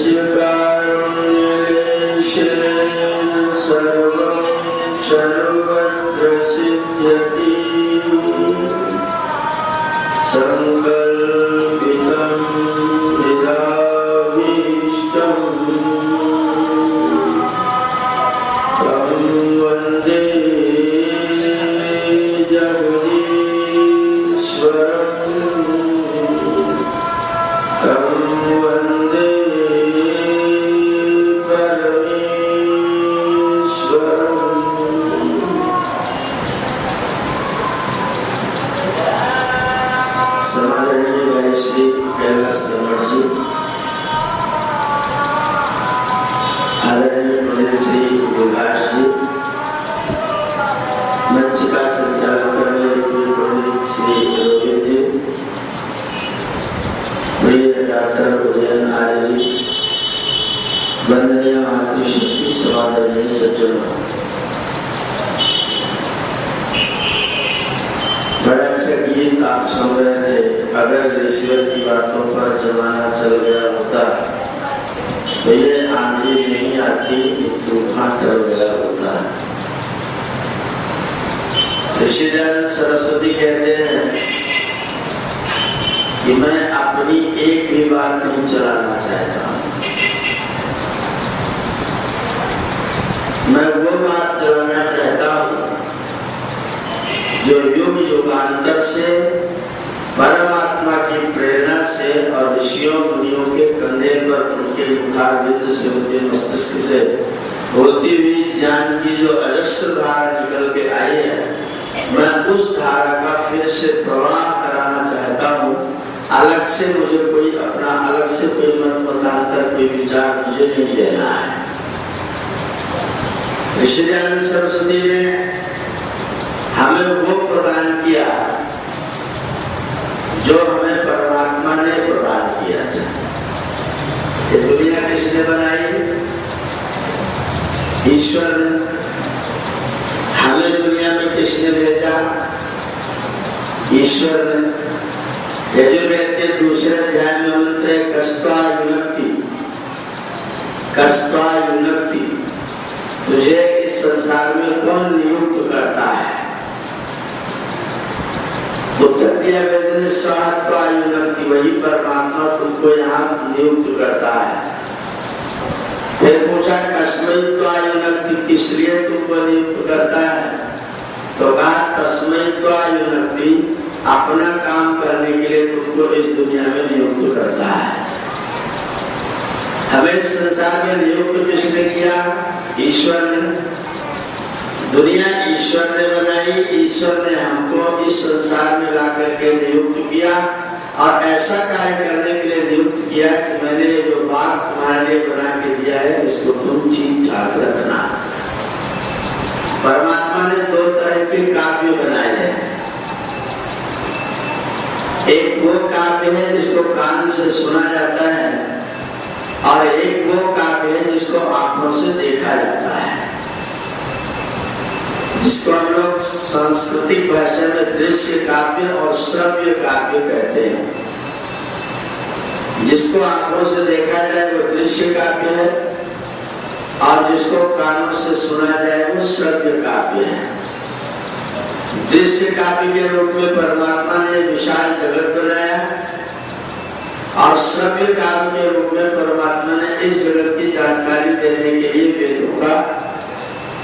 यस्य कारुण्यलेशेन सर्वं सर्वत्र सिद्ध्यति संकल्पितं यदाभीष्टं तं वन्दे वंदनीय मातृशक्ति समादरणीय सज्जनों, बड़ा अच्छा गीत आप सुन रहे थे। अगर ईश्वर की बातों पर जमाना चल गया होता तो ये आंधी नहीं आती, तूफान टल गया होता। ऋषि दयानंद सरस्वती कहते हैं कि मैं अपनी एक भी बात नहीं चलाना चाहता, मैं वो बात चलाना चाहता हूँ जो युग युगांतर से परमात्मा की प्रेरणा से और ऋषियों मुनियों के कंधे पर उनके मुखार बिंद से उनके मस्तिष्क से होती हुई ज्ञान की जो अजस्र धारा निकल के आई है, मैं उस धारा का फिर से प्रवाह कराना चाहता हूँ। अलग से मुझे कोई अपना अलग से कोई मत मतांतर कोई विचार मुझे नहीं लेना है। ऋषि दयानंद सरस्वती ने हमें वो प्रदान किया जो हमें परमात्मा ने प्रदान किया था। ये दुनिया किसने बनाई? ईश्वर ने। हमें दुनिया में किसने भेजा? ईश्वर ने। यजुर्वेद के दूसरे अध्याय में मंत्र है कस्त्वा युनक्ति, कस्त्वा युनक्ति। तुझे इस संसार में कौन नियुक्त करता है? उत्तर दिया वेद ने स्वात्वा युनक्ति, वही परमात्मा तुमको यहाँ नियुक्त करता है। फिर पूछा कस्मैत्वा युनक्ति, किस लिए तुमको नियुक्त करता है? तो कहा तस्मैत्वा युनक्ति, अपना काम करने के लिए तुमको इस दुनिया में नियुक्त करता है। हमें संसार में नियुक्त किसने किया? ईश्वर ने। दुनिया ईश्वर ने बनाई, ईश्वर ने हमको इस संसार में ला करके नियुक्त किया और ऐसा कार्य करने के लिए नियुक्त किया कि मैंने जो बात तुम्हारे लिए बना के दिया है इसको तुम ठीक ठाक रखना। परमात्मा ने दो तरह के काव्य बनाए हैं। एक वो काव्य है जिसको कान से सुना जाता है और एक वो काव्य है जिसको आंखों से देखा जाता है, जिसको हम लोग सांस्कृतिक भाषा में दृश्य काव्य और श्रव्य काव्य कहते हैं। जिसको आंखों से देखा जाए वो दृश्य काव्य है और जिसको कानों से सुना जाए वो श्रव्य काव्य है। दृश्य काव्य के रूप में परमात्मा ने विशाल जगत बनाया और श्रव्य काव्य के रूप में परमात्मा ने इस जगत की जानकारी देने के लिए वेदों का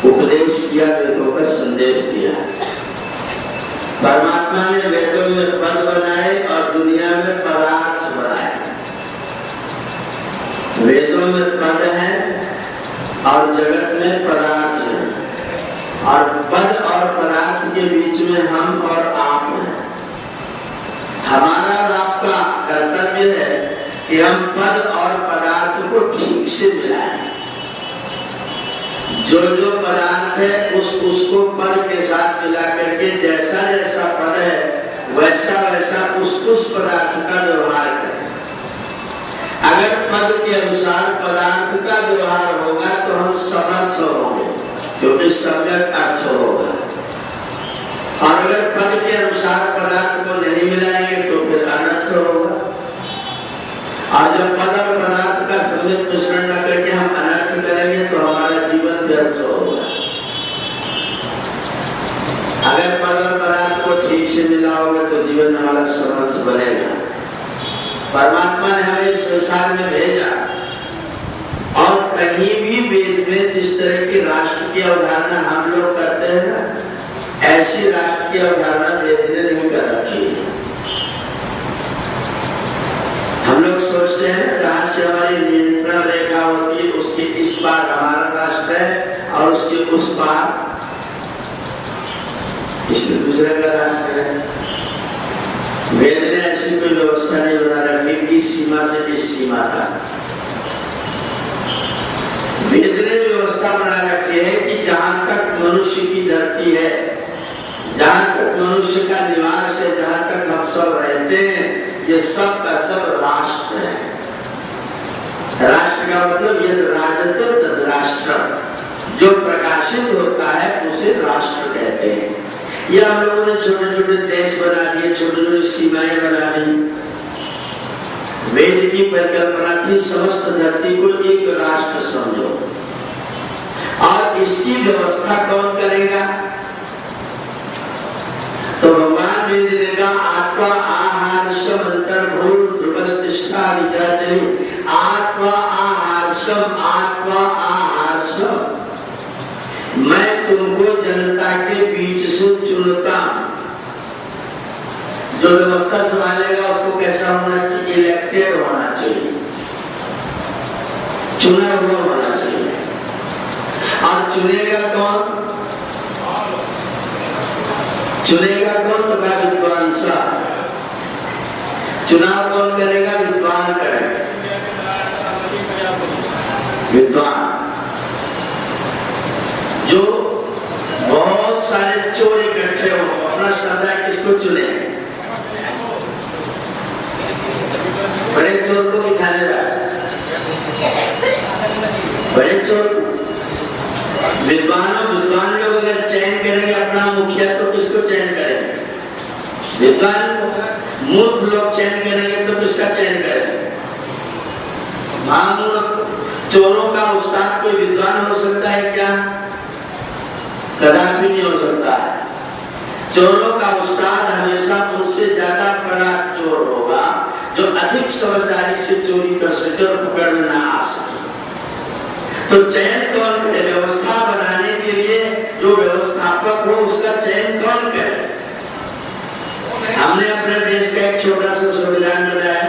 उपदेश किया, वेदों का संदेश दिया। परमात्मा ने वेदों में पद बनाए और दुनिया में पदार्थ बनाए। वेदों में पद है और जगत में पदार्थ है और पद और पदार्थ के बीच में हम और आप हैं। हमारा और आपका कर्तव्य है कि हम पद और पदार्थ को ठीक से मिलाएं। जो जो पदार्थ है उसको पद के साथ मिला करके जैसा जैसा पद है वैसा वैसा उस पदार्थ का व्यवहार करें। अगर पद के अनुसार पदार्थ का व्यवहार होगा तो हम समर्थ होंगे, क्योंकि सम्यक अर्थ होगा। और अगर पद के अनुसार पदार्थ को नहीं मिलाएंगे तो फिर अनर्थ होगा। और जब पद और पदार्थ का सम्यक व्यर्थ होगा। अगर पद और पदार्थ को ठीक से मिला होगा तो जीवन हमारा समर्थ बनेगा। परमात्मा ने हमें इस संसार में भेजा और कहीं भी वेद में जिस तरह की राष्ट्र की अवधारणा हम लोग करते हैं ना, ऐसी राष्ट्र की अवधारणा वेद ने नहीं कर रखी है। हम लोग सोचते हैं ना, जहां से हमारी नियंत्रण रेखा होती है उसके इस पार हमारा राष्ट्र है और उसके उस पार किसी दूसरे का राष्ट्र है। वेद ने ऐसी कोई व्यवस्था नहीं बना रखी कि इस सीमा से इस सीमा तक। वेद ने व्यवस्था बना रखी है कि जहां तक मनुष्य की धरती है, जहां तक मनुष्य का निवास है, जहां तक हम सब रहते हैं, ये सब का सब राष्ट्र है। राष्ट्र का मतलब यद राजते तद राष्ट्र, जो प्रकाशित होता है उसे राष्ट्र कहते हैं। ये हम लोगों ने छोटे छोटे देश बना दिए, छोटे छोटे सीमाएं बना दी। वेद की परिकल्पना थी समस्त धरती को एक राष्ट्र समझो, और इसकी व्यवस्था कौन करेगा? तो भगवान वेद ने कहा आत्मा आहारशम अंतर्भूत ध्रुवस्तिष्ठा विचाचरी। आत्मा आहारशम, आत्मा आहारशम, मैं तुमको जनता के बीच से चुनता हूं। जो व्यवस्था संभालेगा उसको कैसा होना चाहिए? इलेक्टेड होना चाहिए, चुना हुआ होना चाहिए। और चुनेगा कौन? चुनेगा कौन? तो क्या? विद्वान सा। चुनाव कौन करेगा? विद्वान करेगा। विद्वान जो बहुत सारे चोर इकट्ठे हो, अपना समुदाय किसको चुने? बड़े चोर को बिठाने लगा, बड़े चोर। विद्वान लोग अगर चयन करेंगे अपना मुखिया तो किसको चयन करेंगे? विद्वान को। मूर्ख लोग चयन करेंगे तो किसका चयन करेंगे? महामूर्ख। चोरों का उस्ताद कोई विद्वान हो सकता है क्या? कदापि नहीं हो सकता है। चोरों का उस्ताद हमेशा उनसे ज्यादा बड़ा चोर होगा, जो अधिक समझदारी से चोरी कर सके और पकड़ में ना आ सके। तो चयन कौन करे? व्यवस्था बनाने के लिए जो व्यवस्थापक हो उसका चयन कौन करे? हमने अपने देश का एक छोटा सा संविधान बनाया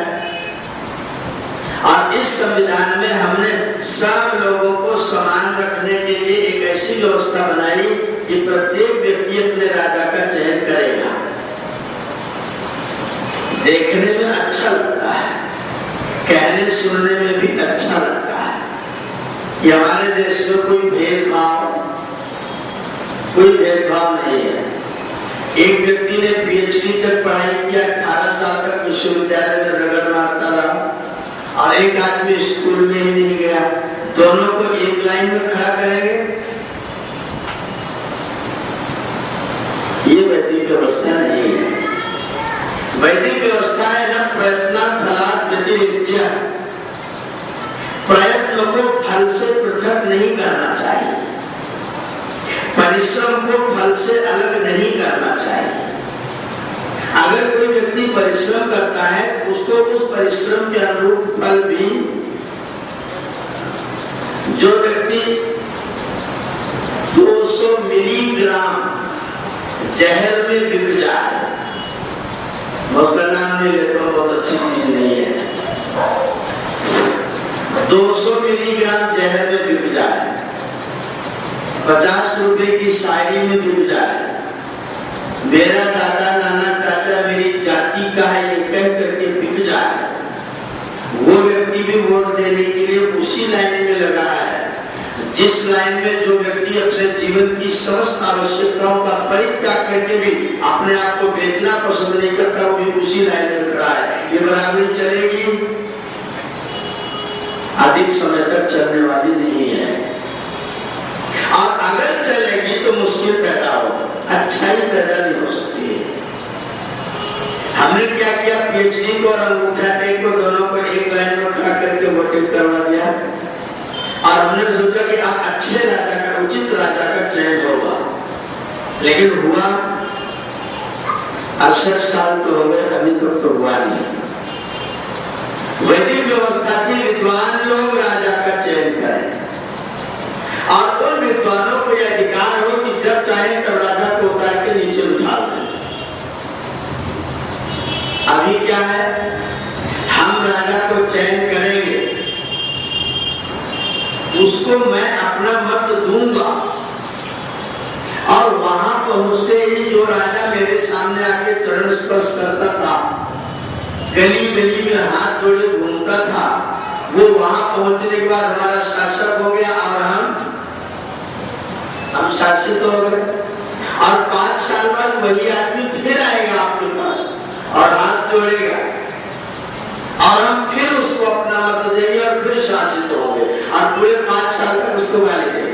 और इस संविधान में हमने सब लोगों को समान रखने के लिए एक ऐसी व्यवस्था बनाई कि प्रत्येक व्यक्ति अपने राजा का चयन करेगा। देखने में अच्छा लगता है, कहने सुनने में भी अच्छा लगता है कि हमारे देश में कोई भेदभाव नहीं है। एक व्यक्ति ने पीएचडी तक पढ़ाई किया, 18 साल तक विश्वविद्यालय में रगड़ मारता रहा, और एक आदमी स्कूल में ही नहीं गया। दोनों को एक लाइन में खड़ा करेंगे? ये वैदिक व्यवस्था नहीं है। वैदिक व्यवस्था है ना प्रयत्न फलात् व्यतिरिच्य, प्रयत्न को फल से पृथक नहीं करना चाहिए, परिश्रम को फल से अलग नहीं करना चाहिए। अगर कोई व्यक्ति परिश्रम करता है उसको उस परिश्रम के अनुरूप फल भी, जो व्यक्ति 200 मिलीग्राम जहर में बिक जाए, मैं उसका नाम नहीं लेता हूं, बहुत अच्छी चीज नहीं है, 200 मिलीग्राम जहर में बिक जाए, 50 रुपए की साड़ी में बिक जाए, मेरा दादा नाना चाचा मेरी जाति का है ये कह करके बिक जाए, वो व्यक्ति भी वोट देने के लिए उसी लाइन में लगा है जिस लाइन में जो व्यक्ति अपने जीवन की समस्त आवश्यकताओं का परित्याग करके भी अपने आप को बेचना पसंद नहीं करता, वो भी उसी लाइन में खड़ा है। ये बराबरी चलेगी? अधिक समय तक चलने वाली नहीं है, और अगर चलेगी तो मुश्किल पैदा होगा, अच्छाई पैदा नहीं हो सकती है। हमने क्या किया? पीएचडी को और अंगूठा टेक को दोनों को एक लाइन में खड़ा करके वोटिंग करवा दिया, और हमने सोचा कि अब अच्छे राजा का, उचित राजा का चयन होगा, लेकिन हुआ 68 साल तो हो गए, अभी तक तो हुआ नहीं। वैदिक व्यवस्था थी, विद्वान लोग राजा का चयन करें और उन विद्वानों को यह अधिकार हो कि जब चाहे तब राजा को उतार के नीचे उठा दें। अभी क्या है, हम राजा को चयन करेंगे, उसको मैं अपना मत दूंगा और वहां पहुंचते ही जो राजा मेरे सामने आके चरण स्पर्श करता था, गली गली में हाथ जोड़े घूमता था, वो वहां पहुंचने के बाद हमारा शासक हो गया और हम शासित हो गए। और 5 साल बाद वही आदमी फिर आएगा आपके पास और हाथ जोड़ेगा और हम फिर उसको अपना मत देंगे और फिर शासित होंगे और पूरे 5 साल तक उसको गाली देंगे।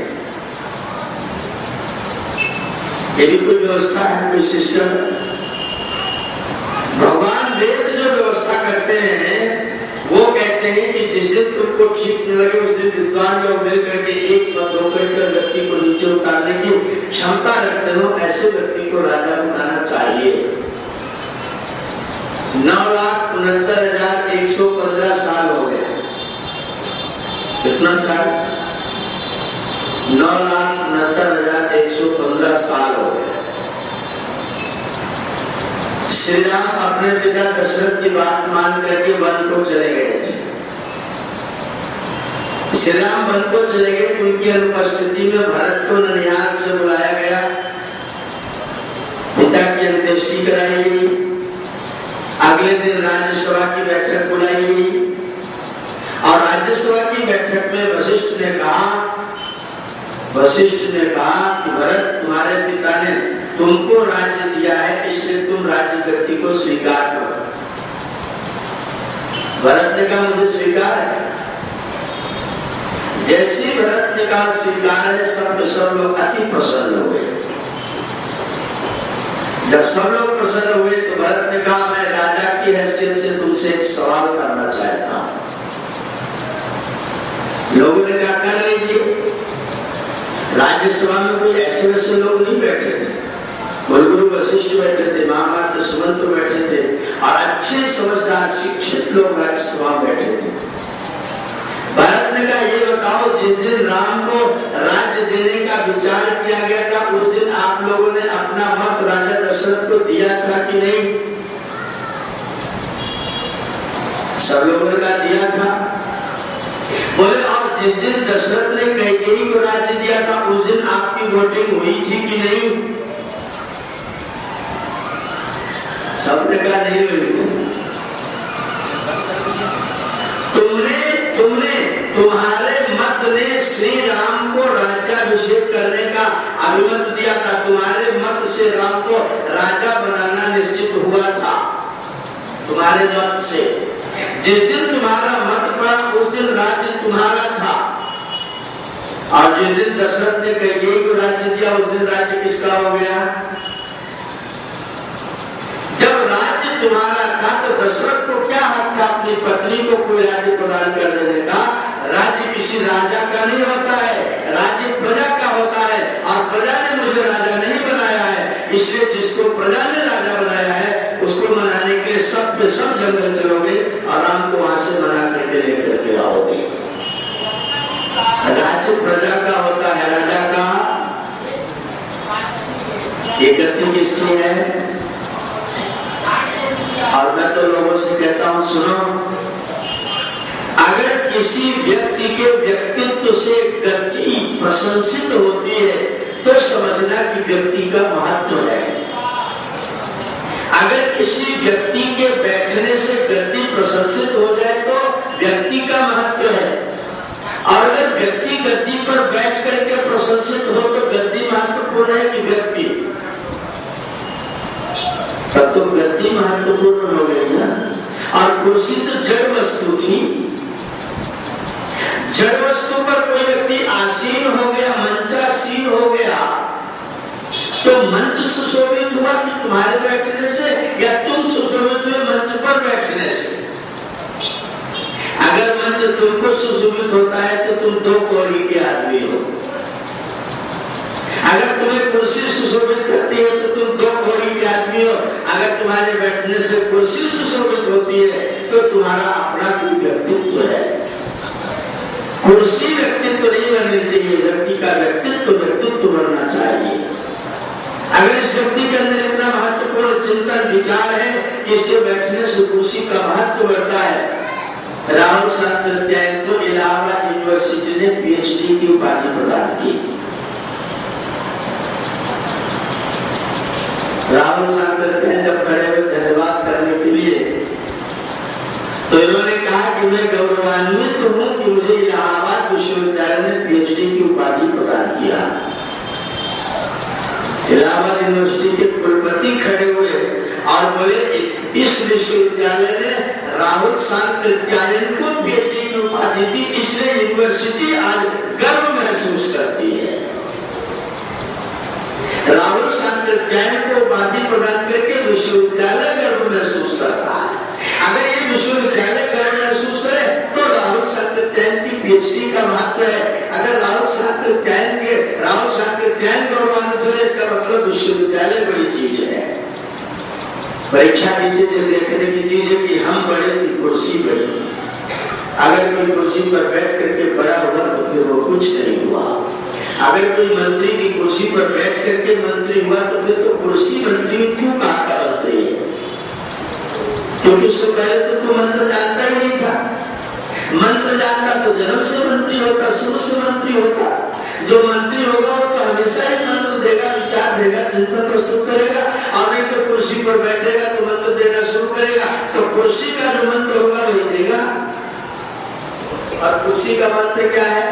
ये भी कोई व्यवस्था है, कोई सिस्टम। भगवान वेद जो व्यवस्था करते हैं वो कहते हैं कि जिस दिन तुमको ठीक न लगे उस दिन विद्वान लोग मिल करके एक मत होकर के व्यक्ति को नीचे उतारने की क्षमता रखते हो, ऐसे व्यक्ति को राजा बनाना चाहिए। 9,69,115 साल हो गए। कितना साल? 9,69,115 साल हो गए। श्री राम अपने पिता दशरथ की बात मान करके वन को चले गए थे। श्री राम वन को चले गए, उनकी अनुपस्थिति में भरत को ननिहाल से बुलाया गया, पिता की अंत्येष्टि कराई गई। अगले दिन राज्यसभा की बैठक बुलाई गई और राज्यसभा की बैठक में वशिष्ठ ने कहा कि भरत, तुम्हारे पिता ने तुमको राज्य दिया है, इसलिए तुम राज्य गद्दी को स्वीकार करो। भरत ने कहा मुझे स्वीकार है। जैसे भरत ने कहा स्वीकार है, सब लोग अति प्रसन्न हुए। जब सब लोग प्रसन्न हुए तो भरत ने कहा मैं राजा की हैसियत से तुमसे एक सवाल करना चाहता हूं। लोगों ने कहा कर लीजिए। राज्यसभा में कोई ऐसे वैसे लोग नहीं बैठे थे, गुरु वशिष्ठ बैठे थे, महामात्र सुमंत बैठे थे और अच्छे समझदार शिक्षित लोग राज्यसभा में बैठे थे। भरत ने कहा ये बताओ, जिस दिन राम को राज्य देने का विचार किया गया था उस दिन आप लोगों ने अपना मत राजा दशरथ को दिया था कि नहीं? सब लोगों ने कहा दिया था। बोले और जिस दिन दशरथ ने कैकेयी को राज्य दिया था उस दिन आपकी वोटिंग हुई थी कि नहीं? सबने कहा नहीं हुई। तुम्हारे मत ने श्री राम को राज्याभिषेक करने का अभिमत दिया था, तुम्हारे मत से राम को राजा बनाना निश्चित हुआ था, तुम्हारे मत से। जिस दिन तुम्हारा मत पड़ा उस दिन राज्य तुम्हारा था और जिस दिन दशरथ ने कैकेयी को राज्य दिया उस दिन राज्य किसका हो गया? जब राज्य तुम्हारा था तो दशरथ को क्या हक था अपनी पत्नी को कोई राज्य प्रदान कर देने का? राज्य किसी राजा का नहीं होता है, राज्य प्रजा का होता है और प्रजा ने मुझे राजा नहीं बनाया है, इसलिए जिसको प्रजा ने राजा बनाया है उसको मनाने के लिए सब के सब जंगल चलोगे और राम को वहां से मना करके लेकर के आओगे। राज्य प्रजा का होता है, राजा का। ये गति किसकी है? और मैं तो लोगों से कहता हूं सुनो, अगर किसी व्यक्ति के व्यक्तित्व से गति प्रशंसित होती है तो समझना कि व्यक्ति का महत्व है। अगर किसी व्यक्ति के बैठने से गद्दी प्रशंसित हो जाए तो व्यक्ति का महत्व है और अगर व्यक्ति गद्दी पर बैठ करके प्रशंसित हो तो गद्दी महत्वपूर्ण है कि व्यक्ति? तब तो गद्दी महत्वपूर्ण हो गई ना। और कुर्सी तो जड़ वस्तु थी, जड़ वस्तु पर कोई व्यक्ति आसीन हो गया, मंचासीन हो गया तो मंच सुशोभित हुआ कि तुम्हारे बैठने से या तुम सुशोभित हुए मंच पर बैठने से? अगर मंच तुमको सुशोभित होता है तो तुम 2 कौड़ी के आदमी हो। अगर तुम्हें कुर्सी सुशोभित करती है तो तुम 2 कौड़ी के आदमी हो। अगर तुम्हारे बैठने से कुर्सी सुशोभित होती है तो तुम्हारा अपना भी व्यक्तित्व है। कुर्सी व्यक्तित्व नहीं बननी चाहिए, व्यक्ति का व्यक्तित्व बनना चाहिए। अगर इस व्यक्ति के अंदर इतना महत्वपूर्ण चिंतन विचार है कि इसके बैठने से कुर्सी का महत्व बढ़ता है। राहुल सांकृत्यायन को इलाहाबाद यूनिवर्सिटी ने PhD की उपाधि प्रदान की। राहुल सांकृत्यायन जब खड़े हुए धन्यवाद करने के लिए तो इन्होंने कहा कि मैं गौरवान्वित हूं कि मुझे इलाहाबाद विश्वविद्यालय ने PhD की उपाधि प्रदान किया। इलाहाबाद यूनिवर्सिटी के कुलपति खड़े हुए और बोले इस विश्वविद्यालय ने राहुल सांकृत्यायन को PhD की उपाधि दी, इसलिए यूनिवर्सिटी आज गर्व महसूस करती है। राहुल सांकृत्यायन को उपाधि प्रदान करके विश्वविद्यालय गर्व महसूस करता है। अगर ये विश्वविद्यालय गर्व महसूस करे तो राहुल सांकृत्यायन की PhD का महत्व है। अगर राहुल सांकृत्यायन गौरवान्वित हो इसका मतलब विश्वविद्यालय बड़ी चीज है। परीक्षा नीचे जो देखने की चीज है कि हम बड़े की कुर्सी बड़ी। अगर कोई कुर्सी पर बैठ करके बड़ा हुआ तो फिर वो कुछ नहीं हुआ। अगर कोई मंत्री की कुर्सी पर बैठ करके मंत्री हुआ तो फिर तो कुर्सी मंत्री में क्यों कहा का मंत्री है? क्योंकि उससे पहले तो तू मंत्र जानता ही नहीं था। मंत्र जानता तो जन्म से मंत्री होता, शुरू से मंत्री होता। जो मंत्री होगा वो तो हमेशा ही मंत्र देगा, विचार देगा, चिंतन प्रस्तुत करेगा, और नहीं तो कुर्सी पर बैठेगा तो मंत्र देना शुरू करेगा। तो कुर्सी का जो मंत्र होगा वही देगा। और कुर्सी का मंत्र क्या है?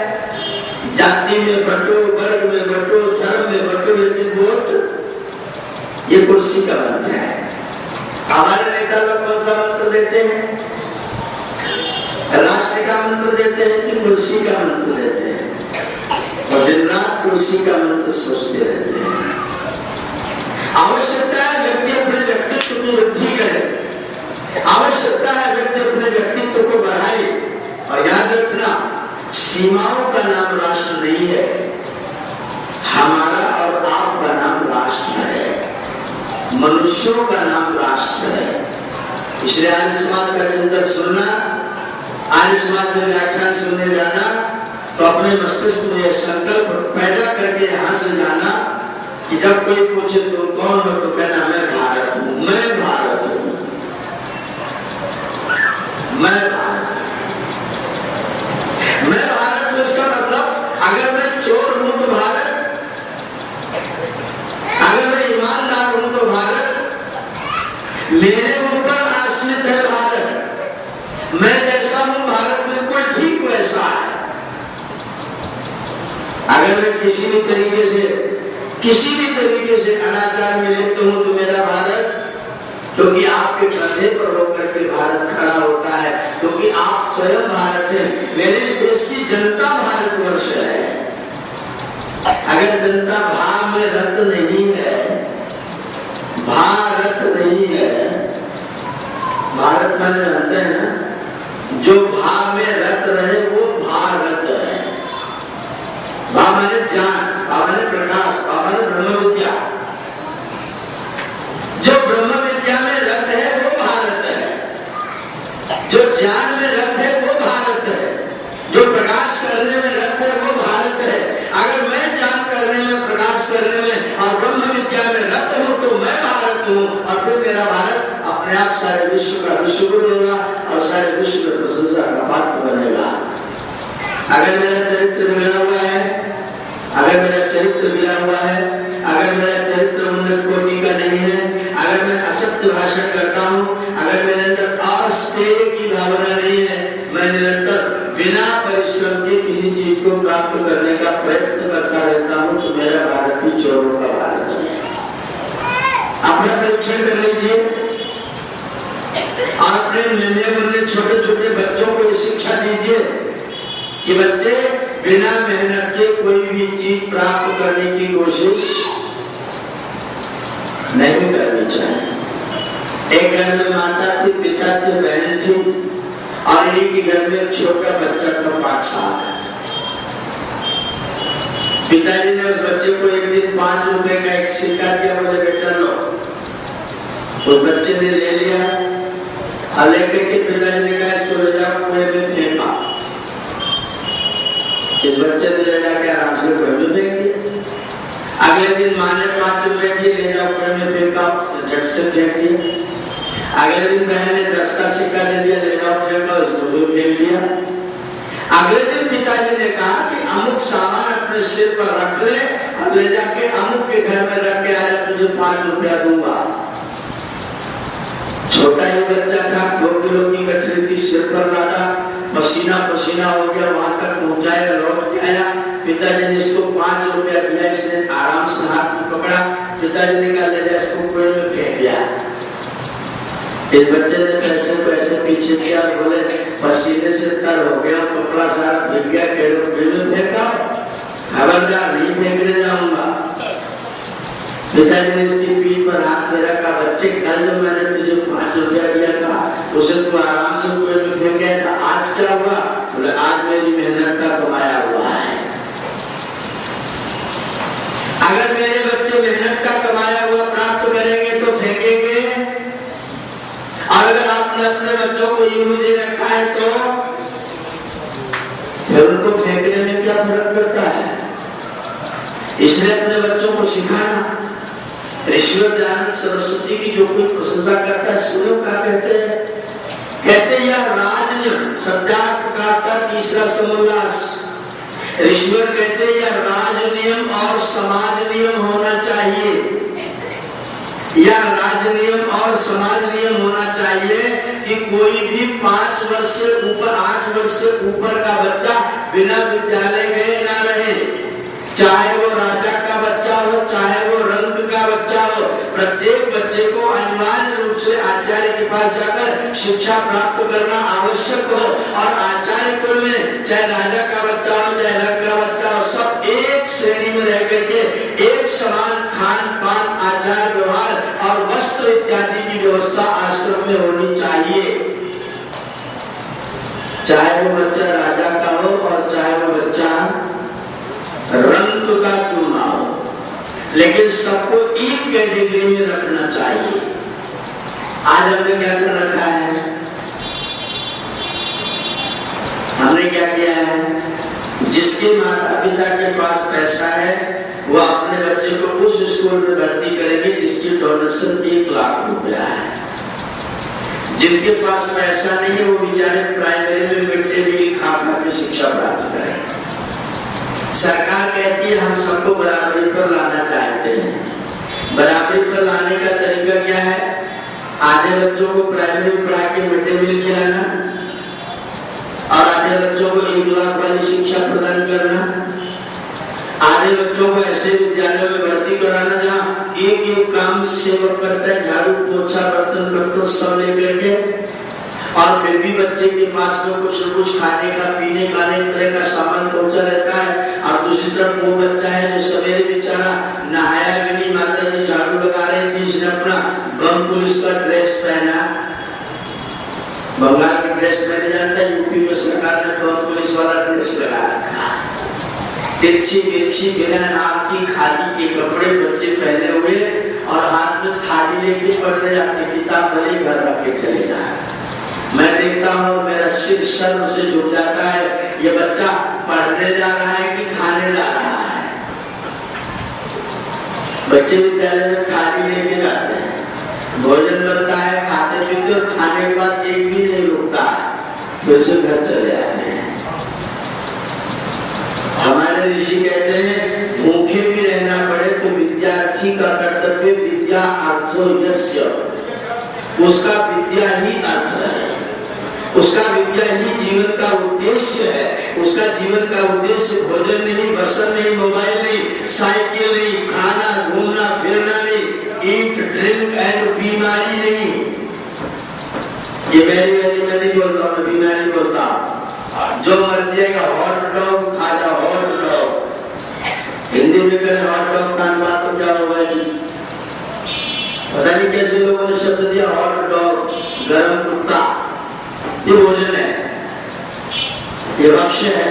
जाति में बंटो, वर्ग में बंटो, धर्म में बंटो, लेकिन वोट ये कुर्सी का मंत्र है। हमारे नेता लोग कौन सा मंत्र देते हैं? राष्ट्र का मंत्र देते हैं कि कुर्सी का मंत्र देते हैं? और दिन रात कुर्सी का मंत्र सोचते रहते हैं। आवश्यकता है व्यक्ति अपने व्यक्तित्व की वृद्धि करे, आवश्यकता है व्यक्ति अपने व्यक्तित्व को बढ़ाए। और याद रखना, सीमाओं का नाम राष्ट्र नहीं है, हमारा और आपका नाम राष्ट्र है, मनुष्यों का नाम राष्ट्र है। इसलिए आर्य समाज का चिंतन सुनना, आर्य समाज में व्याख्यान सुनने जाना, तो अपने मस्तिष्क में यह संकल्प पैदा करके यहाँ से जाना कि जब कोई पूछे तुम कौन हो तो कहना मैं भारत हूँ, मैं भारत हूँ, मैं भारत, मैं भारत हूँ। इसका मतलब अगर मैं चोर हूं तो भारत, अगर मैं ईमानदार हूं तो भारत, मेरे ऊपर आश्रित है भारत, मैं जैसा हूं भारत बिल्कुल ठीक वैसा है। अगर मैं किसी भी तरीके से अनाचार में लिप्त हूं तो मेरा भारत, क्योंकि आपके कंधे पर होकर के भारत खड़ा होता है, क्योंकि आप स्वयं भारत हैं। मेरे इस देश की जनता भारतवर्ष है। अगर जनता भा में रत नहीं है, भारत नहीं है, भारत माने जानते हैं ना, जो भा में रत रहे वो भारत है। भा माने ज्ञान, भा माने प्रकाश, भा माने ब्रह्म विद्या। जो ब्रह्म विद्या में रत है वो भारत है, जो ज्ञान में रत है वो भारत है, जो प्रकाश करने में रत है वो भारत है। अगर मैं ज्ञान करने में, प्रकाश करने में और ब्रह्म विद्या में रत हूं तो मैं भारत हूं, और फिर मेरा भारत अपने आप सारे विश्व का विश्वगुरु होगा और सारे विश्व में प्रशंसा का पात्र बनेगा। अगर मेरा चरित्र बिगड़ा हुआ है, अगर मेरा चरित्र बिगड़ा हुआ है, अगर मेरा चरित्र उन्नत कोटि का नहीं है, अगर मैं असत्य भाषण करता हूँ, अगर मेरे अंदर अस्तेय की भावना नहीं है, मैं निरंतर बिना परिश्रम के किसी चीज को प्राप्त करने का प्रयत्न करता रहता हूँ, तो मेरा भारत भी चोरों का भारत है। अपना परीक्षण कर लीजिए। आपने नन्हे मुन्ने छोटे छोटे बच्चों को शिक्षा दीजिए कि बच्चे बिना मेहनत के कोई भी चीज प्राप्त करने की कोशिश नहीं करनी चाहिए। एक घर में माता थी, पिता थे, बहन थी, और इन्हीं के घर में एक छोटा बच्चा था 5 साल का। पिताजी ने उस बच्चे को एक दिन 5 रुपए का एक सिक्का दिया, बोले बेटा लो। उस बच्चे ने ले लिया और लेकर के पिताजी ने कहा इसको ले जाओ कुएं में फेंका। इस बच्चे ने ले जाके आराम से कुएं में फेंक दिया। अगले दिन माँ ने 5 रुपए दिए, ले जाओ कुएं में फेंका, झट से फेंक दिया। अगले दिन बहन ने 10 का सिक्का दे दिया, ले जाओ फेंका, उसको भी फेंक दिया। अगले दिन पिताजी ने कहा कि अमुक सामान अपने सिर पर रख ले और ले जाके अमुक के घर में रख के आया, तुझे 5 रुपया दूंगा। छोटा ही बच्चा था, 2 किलो की गठरी थी, सिर पर लादा, पसीना पसीना हो गया, वहां तक पहुंचाया, लौट के आया। पिताजी ने इसको 5 रुपया दिया, इसने आराम से हाथ में पकड़ा। पिताजी ने कहा ले जा इसको कुएं में फेंक दिया। इस बच्चे ने पैसे को ऐसे पीछे किया, बोले पसीने से तर हो गया, कपड़ा सारा भीग गया, कुएं में फेंका, खबरदार नहीं फेंकने जाऊंगा। पिताजी ने इसकी पीठ पर हाथ में रखा, बच्चे कल जब मैंने तुझे 5 रुपया दिया था उसे तू आराम से कुएं में फेंक गया था, आज क्या हुआ? बोले आज मेरी मेहनत का कमाया हुआ है। अगर मेरे बच्चे मेहनत का कमाया हुआ प्राप्त करेंगे तो फेंकेंगे, और अगर आपने अपने बच्चों को यूं दे रखा है तो फिर उनको फेंकने में क्या फर्क पड़ता है? इसलिए अपने बच्चों को सिखाना। ऋषि दयानंद सरस्वती की जो कोई प्रशंसा करता है, सुनो क्या कहते हैं? कहते यह राजनियम, सत्यार्थ प्रकाश का 3रा समोल्लास। ऋषिवर कहते यह राजनियम और समाज नियम होना चाहिए। या राजनियम और समाज नियम होना चाहिए कि कोई भी 5 वर्ष से ऊपर, 8 वर्ष से ऊपर का बच्चा बिना विद्यालय गए ना रहे। चाहे वो राजा का बच्चा हो, चाहे वो रंग का बच्चा हो, प्रत्येक बच्चे को अनिवार्य रूप से आचार्य के पास जाकर शिक्षा प्राप्त करना आवश्यक हो। और आचार्य कुल में चाहे राजा का बच्चा हो, चाहे रंग का बच्चा हो, सब एक श्रेणी में रह करके एक समान खान पान, आचार व्यवहार और वस्त्र इत्यादि की व्यवस्था आश्रम में होनी चाहिए। चाहे वो बच्चा राजा का हो और चाहे वो बच्चा रंग का क्यों ना हो, लेकिन सबको एक कैटेगरी में रखना चाहिए। आज हमने क्या कर रखा है? हमने क्या किया है? जिसके माता पिता के पास पैसा है वो अपने बच्चे को उस स्कूल में भर्ती करेंगे जिसकी डोनेशन 1 लाख रुपया है। जिनके पास पैसा नहीं है वो बेचारे प्राइमरी में मिड डे मील खा खा के शिक्षा प्राप्त करेंगे। सरकार कहती है हम सबको बराबरी पर लाना चाहते हैं। बराबरी पर लाने का तरीका क्या है? आधे बच्चों को प्राइमरी में पढ़ा के मिड डे मील खिलाना और आधे बच्चों को 1 लाख वाली शिक्षा प्रदान करना। आधे बच्चों को ऐसे विद्यालयों में भर्ती कराना जहाँ एक काम सेवक करता है, झाड़ू पोछा बर्तन बर्तन सब लेकर के, और फिर भी बच्चे के पास में कुछ न कुछ खाने का, पीने का, अनेक तरह का सामान पहुंचा रहता है। और दूसरी तरफ वो बच्चा है जो सवेरे बेचारा नहाया भी नहीं, माता जी झाड़ू लगा रही थी, इसने अपना बम पुलिस का ड्रेस पहना। बंगाल की ड्रेस पहने जाता है, यूपी में सरकार ने बम पुलिस वाला ड्रेस लगा रखा। तिरछी मिर्ची बिना नाम की खादी के कपड़े बच्चे पहने हुए और हाथ में थाली लेके पढ़ने जाते, किताब भले घर रख के चले जाए। मैं देखता हूँ मेरा सिर शर्म से झुक जाता है, ये बच्चा पढ़ने जा रहा है कि खाने जा रहा है। बच्चे विद्यालय में थाली लेके जाते हैं, भोजन बनता है, खाते पीते और खाने के बाद एक भी नहीं रुकता है, फिर से घर चले जाते हैं। हमारे ऋषि कहते हैं भूखे भी रहना पड़े तो विद्यार्थी का कर्तव्य विद्या अर्थो यस्य, उसका विद्या ही अर्थ है, उसका विद्या ही जीवन का उद्देश्य है। उसका जीवन का उद्देश्य भोजन नहीं, बसन नहीं, मोबाइल नहीं, साइकिल नहीं, खाना घूमना फिरना नहीं, ईट ड्रिंक एंड बीमारी नहीं। ये मैं नहीं बोलता, मैं बीमारी बोलता। जो मर्जी है हॉट डॉग खा जाओ, हॉट डॉग। हिंदी में करें हॉट डॉग का अनुवाद तो क्या होगा? पता नहीं कैसे लोगों ने शब्द दिया हॉट डॉग, गरम कुत्ता। ये भोजन है। ये भक्ष्य है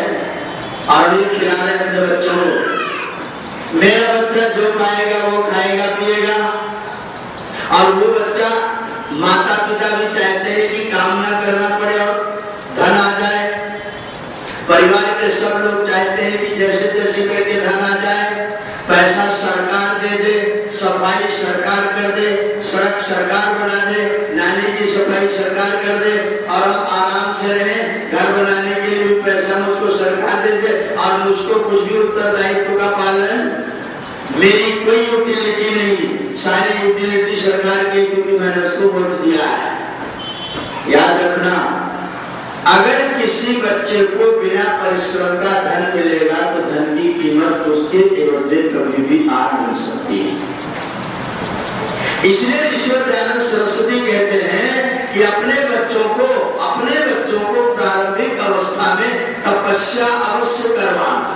और ये खिला रहे अपने बच्चों को। मेरा बच्चा जो पाएगा वो खाएगा पिएगा, और वो बच्चा माता पिता भी चाहते हैं कि काम ना करना पड़े और धन आ जाए। परिवार के सब लोग चाहते हैं कि जैसे तैसे करके धन आ जाए, पैसा सरकार दे दे, सफाई सरकार कर दे, सड़क सरकार बना दे, नाली की सफाई सरकार कर दे और हम आराम से रहें। घर बनाने के लिए भी पैसा मुझको सरकार दे दे और मुझको कुछ भी उत्तरदायित्व का पालन, मेरी कोई यूटिलिटी नहीं, सारी यूटिलिटी सरकार की, क्योंकि मैंने उसको वोट दिया है। याद रखना, अगर किसी बच्चे को बिना परिश्रम का धन मिलेगा तो धन की कीमत उसके एवज कभी भी आ नहीं सकती। इसलिए ईश्वर दयानंद सरस्वती कहते हैं कि अपने बच्चों को प्रारंभिक अवस्था में तपस्या अवश्य करवाना।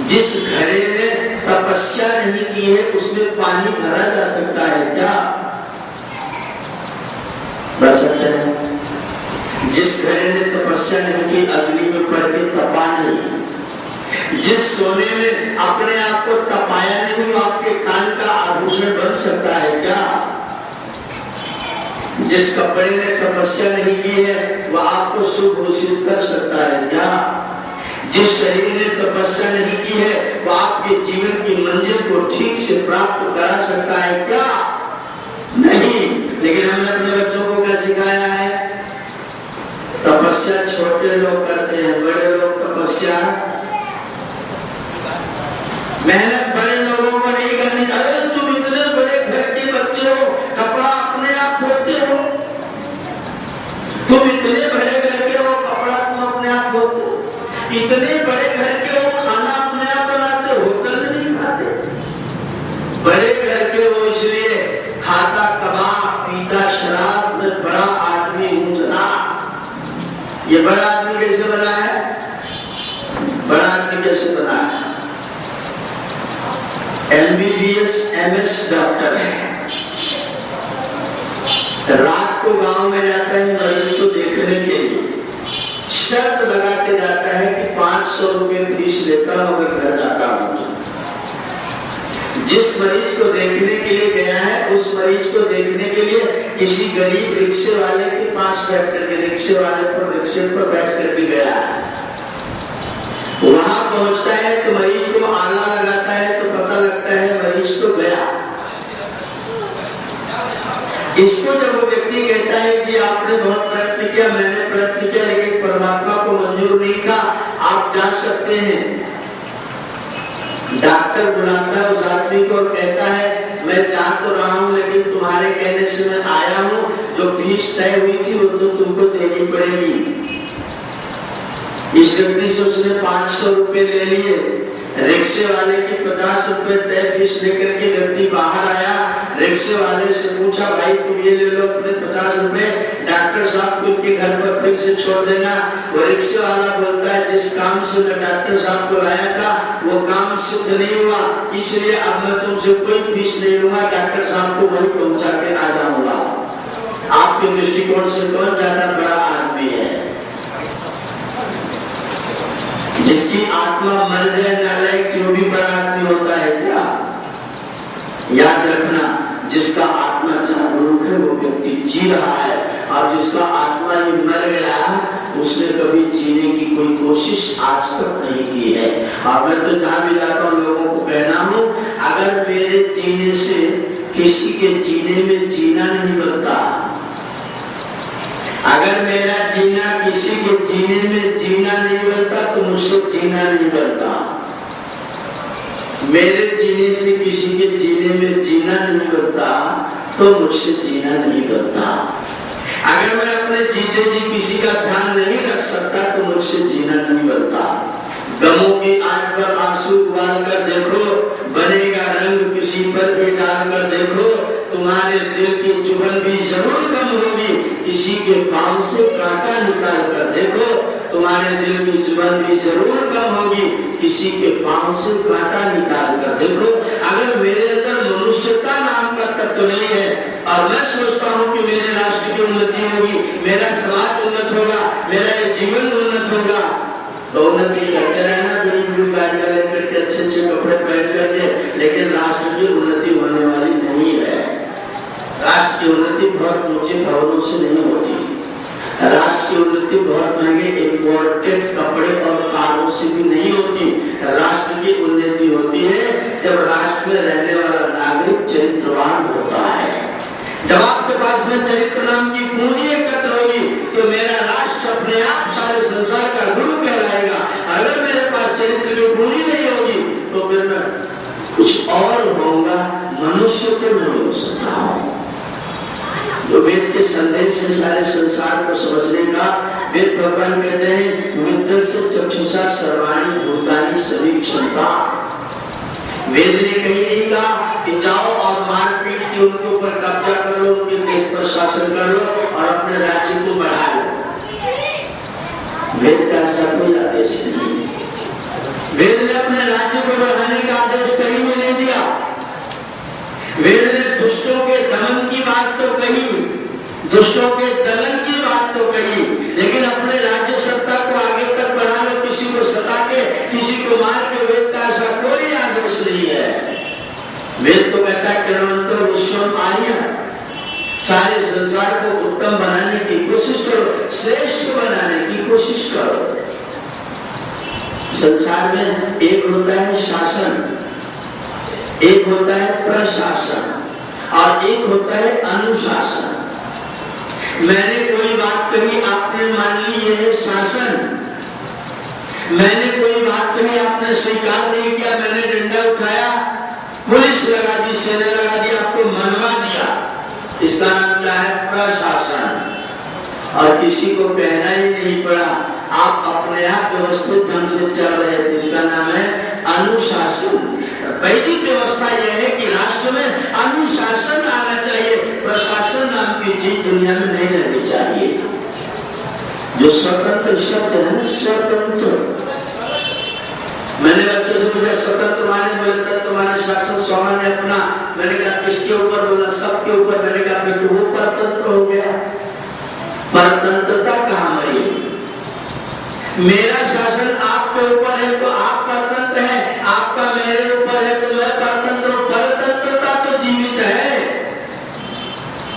जिस घड़े ने तपस्या नहीं की है उसमें पानी भरा जा सकता है क्या? भर सकते हैं। जिस घड़े ने तपस्या नहीं की, अग्नि में पड़ के तपा नहीं, जिस सोने में अपने आप को तपाया नहीं, वो आपके कान का आभूषण बन सकता है क्या? जिस कपड़े ने तपस्या नहीं की है वह आपको सुभूषित कर सकता है क्या? जिस शरीर ने तपस्या नहीं की है वह आपके जीवन की मंजिल को ठीक से प्राप्त करा सकता है क्या? नहीं। लेकिन हमने अपने बच्चों को क्या सिखाया है? तपस्या छोटे लोग करते हैं, बड़े लोग तपस्या, मेहनत बड़े लोगों को नहीं करनी चाहिए। तुम इतने बड़े घर के बच्चे हो, कपड़ा अपने आप धोते हो, तुम इतने बड़े घर के हो, कपड़ा तुम अपने आप धोते हो, इतने बड़े घर के हो, खाना अपने आप बनाते हो, होटल में नहीं खाते। बड़े घर के हो इसलिए खाता कबाब, पीता शराब, में बड़ा आदमी हूं जनाब। ये बड़ा आदमी कैसे बना है? बड़ा आदमी कैसे बना है? MBBS MS डॉक्टर है, रात को गांव में जाता है मरीज को देखने के लिए, शर्त लगा के जाता है कि 500 रुपए फीस लेता हूं अगर घर जाता हूं। जिस मरीज को देखने के लिए गया है उस मरीज को देखने के लिए किसी गरीब रिक्शे वाले के पास बैठ करके, रिक्शे पर बैठ करके गया है। वहां पहुंचता है तो मरीज को आला लगाता है तो पता लगता है मरीज तो गया। इसको जब वो व्यक्ति कहता है कि आपने बहुत प्रयत्न किया, मैंने प्रयत्न किया, लेकिन परमात्मा को मंजूर नहीं था, आप जा सकते हैं। डॉक्टर बुलाता है उस आदमी को और कहता है मैं जा तो रहा हूं लेकिन तुम्हारे कहने से मैं आया हूं, जो फीस तय हुई थी वो तो तुमको देनी पड़ेगी। इस व्यक्ति से उसने 500 रुपए ले लिए, रिक्शे वाले की 50 रुपए तय फीस लेकर के व्यक्ति बाहर आया। रिक्शे वाले से पूछा भाई तुम ये ले लो अपने 50 रुपए, डॉक्टर साहब को इनके घर पर फिर से छोड़ देना। वो रिक्शे वाला बोलता है जिस काम से मैं डॉक्टर साहब को लाया था वो काम सिद्ध नहीं हुआ, इसलिए अब मैं तुमसे कोई फीस नहीं लूंगा, डॉक्टर साहब को वहीं पहुंचा के आ जाऊंगा। आपके दृष्टिकोण से कौन ज्यादा बड़ा आदमी है? जिसकी आत्मा मर जाए नालायक क्यों भी बड़ा आदमी होता है क्या? याद रखना, जिसका आत्मा जागरूक है वो व्यक्ति जी रहा है, और जिसका आत्मा ही मर गया उसने कभी जीने की कोई कोशिश आज तक नहीं की है। और मैं तो जहां भी जाता हूँ लोगों को कहना हूं, अगर मेरे जीने से किसी के जीने में जीना नहीं बनता, अगर मेरा जीना किसी के जीने में जीना नहीं बनता तो मुझसे जीना नहीं बनता। मेरे जीने से किसी के जीने में जीना नहीं बनता तो मुझसे जीना नहीं बनता। अगर मैं अपने जीते जी किसी का ध्यान नहीं रख सकता तो मुझसे जीना नहीं बनता। गमों की आंख पर आंसू उबाल कर देखो, बनेगा रंग किसी पर भी डाल कर देखो, तुम्हारे दिल की चुभन भी जरूर कम होगी, किसी के पांव से कांटा निकाल कर देखो, तुम्हारे दिल की चुभन भी जरूर कम होगी, किसी के पांव से कांटा निकाल कर देखो। अगर मेरे अंदर मनुष्यता नाम का तक तो नहीं है। और मैं सोचता हूँ कि मेरे राष्ट्र की उन्नति होगी, मेरा समाज उन्नत होगा, मेरा ये जीवन उन्नत होगा। तो उन्नति करते रहना, बड़ी बड़ी गाड़ियां लेकर के, अच्छे अच्छे कपड़े पहन करके, लेकिन राष्ट्र की उन्नति होने वाली नहीं है। राष्ट्र की उन्नति बहुत ऊंचे भवनों से नहीं होती। राष्ट्र की उन्नति बहुत महंगे इंपोर्टेड कपड़े और कारों से भी नहीं होती। राष्ट्र की उन्नति होती है जब राष्ट्र में रहने वाला नागरिक चरित्रवान होता है। जब आपके पास में चरित्र नाम की पूंजी एकत्र होगी तो मेरा राष्ट्र अपने आप सारे संसार का गुरु कहलाएगा। अगर मेरे पास चरित्र की पूंजी नहीं होगी तो फिर मैं कुछ और होऊंगा, मनुष्य तो नहीं हो सकता हूं। जो वेद के संदेश से सारे संसार को समझने का, वेद भगवान कहते हैं मित्रस्य चक्षुषा सर्वाणि भूतानि सभी क्षमता। वेद ने कहीं नहीं कहा कि जाओ और मारपीट के उनके ऊपर कब्जा कर लो, उनके देश पर शासन कर लो और अपने राज्य को बढ़ा लो। वेद का ऐसा कोई आदेश नहीं। वेद ने अपने राज्य को बढ़ाने का आदेश कहीं भी नहीं दिया। वेद ने दुष्टों के दमन की बात तो कही, दुष्टों के दलन की बात तो कही, लेकिन अपने राज्य सत्ता को आगे तक बढ़ा लो, किसी को सता के, किसी को मार के, वेद का ऐसा कोई आदेश नहीं है। वेद तो कहता है किरणवंतो विश्वम आर्य, सारे संसार को उत्तम बनाने की कोशिश करो, श्रेष्ठ बनाने की कोशिश करो। संसार में एक होता है शासन, एक होता है प्रशासन और एक होता है अनुशासन। मैंने कोई बात कही, आपने मान ली, यह है शासन। मैंने कोई बात कही, आपने स्वीकार नहीं किया, मैंने डंडा उठाया, पुलिस लगा दी, सेना लगा दी, आपको मनवा दिया, इसका नाम क्या है? प्रशासन। और किसी को कहना ही नहीं पड़ा, आप अपने आप व्यवस्थित ढंग से चल रहे थे, इसका नाम है अनुशासन। वैदिक व्यवस्था यह है कि राष्ट्र में अनुशासन आना चाहिए, प्रशासन नाम की चीज दुनिया में नहीं रहनी चाहिए। जो स्वतंत्र शब्द है ना, स्वतंत्र, मैंने बच्चों से पूछा स्वतंत्र माने, बोले तत्व माने शासन, स्वमाने अपना। मैंने कहा किसके ऊपर? बोला सबके ऊपर। मैंने कहा फिर तो वो परतंत्र हो गया। परतंत्रता कहाँ मरी? मेरा शासन आपके ऊपर है तो आप परतंत्र हैं, आपका मेरे ऊपर है तो मैं परतंत्र हूं। परतंत्रता तो जीवित है।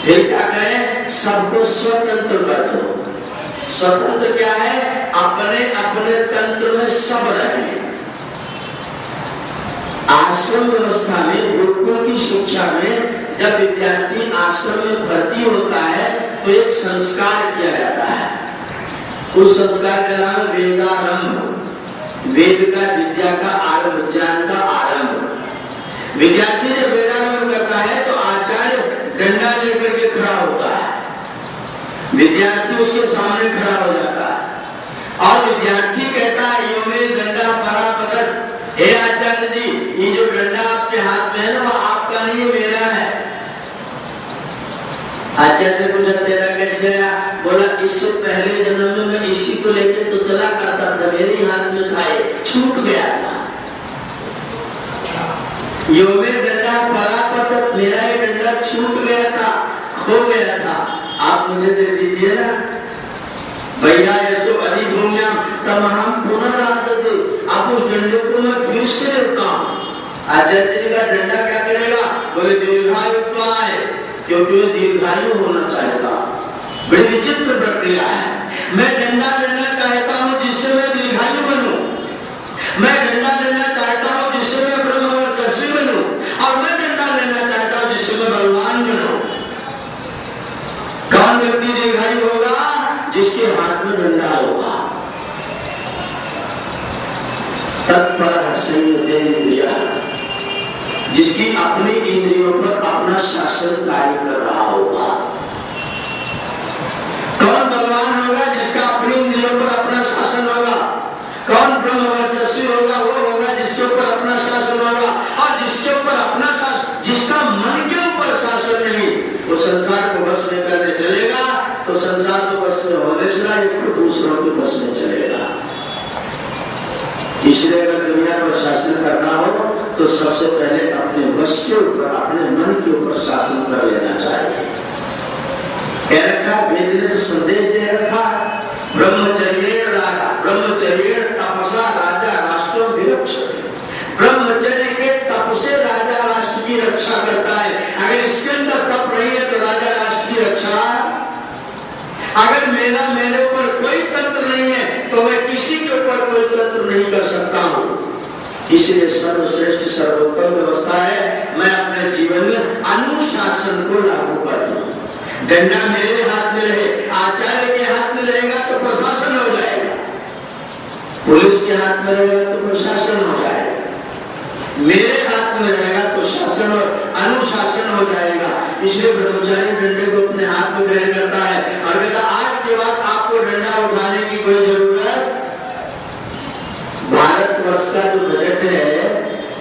फिर क्या कहें? सबको स्वतंत्र कर दो। स्वतंत्र क्या है? अपने अपने तंत्र में सब रहे। आश्रम व्यवस्था में, गुरुकुल की शिक्षा में जब विद्यार्थी आश्रम में भर्ती होता है तो एक संस्कार किया जाता है। उस संस्कार का नाम है वेदारंभ। वेद का, विद्या का आरंभ, ज्ञान का आरंभ। विद्यार्थी जब वेदारंभ करता है तो आचार्य डंडा लेकर के खड़ा होता है, विद्यार्थी उसके सामने खड़ा हो जाता है और विद्यार्थी कहता है यो में डंडा परापदर, हे आचार्य जी, ये जो डंडा आपके हाथ में है ना, वो आपका नहीं, मेरा है। आचार्य ने पूछा तेरा कैसे आया? बोला इससे पहले जन्म में मैं इसी को लेकर तो चला करता था, मेरे हाथ में था, छूट गया था। यो में डंडा परापदर, मेरा ये डंडा छूट गया था, खो गया था, आप मुझे दे दीजिए ना। भैया ऐसो अधिभूम्याम तब हम पुनरादते, आप उस डंडे को मैं फिर से लेता हूँ। आचार्य ने कहा डंडा क्या करेगा? बोले दीर्घायु है, क्योंकि वो दीर्घायु होना चाहता। बड़ी विचित्र प्रक्रिया है। मैं डंडा लेना चाहता हूँ जिससे मैं दीर्घायु बनूं, मैं डंडा लेना चाहता हूँ जिससे मैं ब्रह्मवर्चस्वी बनूं, और मैं डंडा लेना चाहता हूँ जिससे मैं बलवान बनूं। कौन व्यक्ति दीर्घायु होगा? जिसके हाथ में डंडा होगा। तत्पर संयतेन्द्रिया, जिसकी अपनी इंद्रियों पर अपना शासन कार्य कर रहा होगा। कौन बलवान होगा? जिसका अपनी इंद्रियों पर अपना शासन होगा। कौन ब्रह्मवर्चस्वी होगा? वो होगा जिसके ऊपर अपना शासन होगा। और जिसके ऊपर अपना शासन, जिसका मन के ऊपर शासन नहीं, वो संसार को बस में करने चलेगा तो संसार को बस में होने से दूसरों के बस में चलेगा। इसलिए अगर दुनिया पर शासन करना हो तो सबसे पहले अपने वश के ऊपर, अपने मन के ऊपर शासन कर लेना चाहिए। कह रखा, वेद ने तो संदेश दे रखा, ब्रह्मचर्येण राजा, ब्रह्मचर्येण तपसा राजा राष्ट्रों विरक्षते। ब्रह्मचर्य के तप से राजा राष्ट्र की रक्षा करता है। अगर इसके अंदर तप नहीं है तो राजा राष्ट्र की रक्षा, अगर मेरे ऊपर कोई तंत्र नहीं है तो मैं किसी के ऊपर कोई तंत्र नहीं कर सकता हूं। इसलिए सर्वश्रेष्ठ सर्वोत्तम व्यवस्था है, मैं अपने जीवन में अनुशासन को लागू कर लूं। डंडा मेरे हाथ में रहे, आचार्य के हाथ में रहेगा तो प्रशासन हो जाएगा, पुलिस के हाथ में रहेगा तो प्रशासन हो जाएगा, मेरे हाथ में रहेगा तो शासन और अनुशासन हो जाएगा। इसलिए ब्रह्मचारी डंडे को अपने हाथ में ग्रहण करता है और कहता, आज के बाद आपको डंडा उठाने की कोई जरूरत। भारतवर्ष का जो बजट है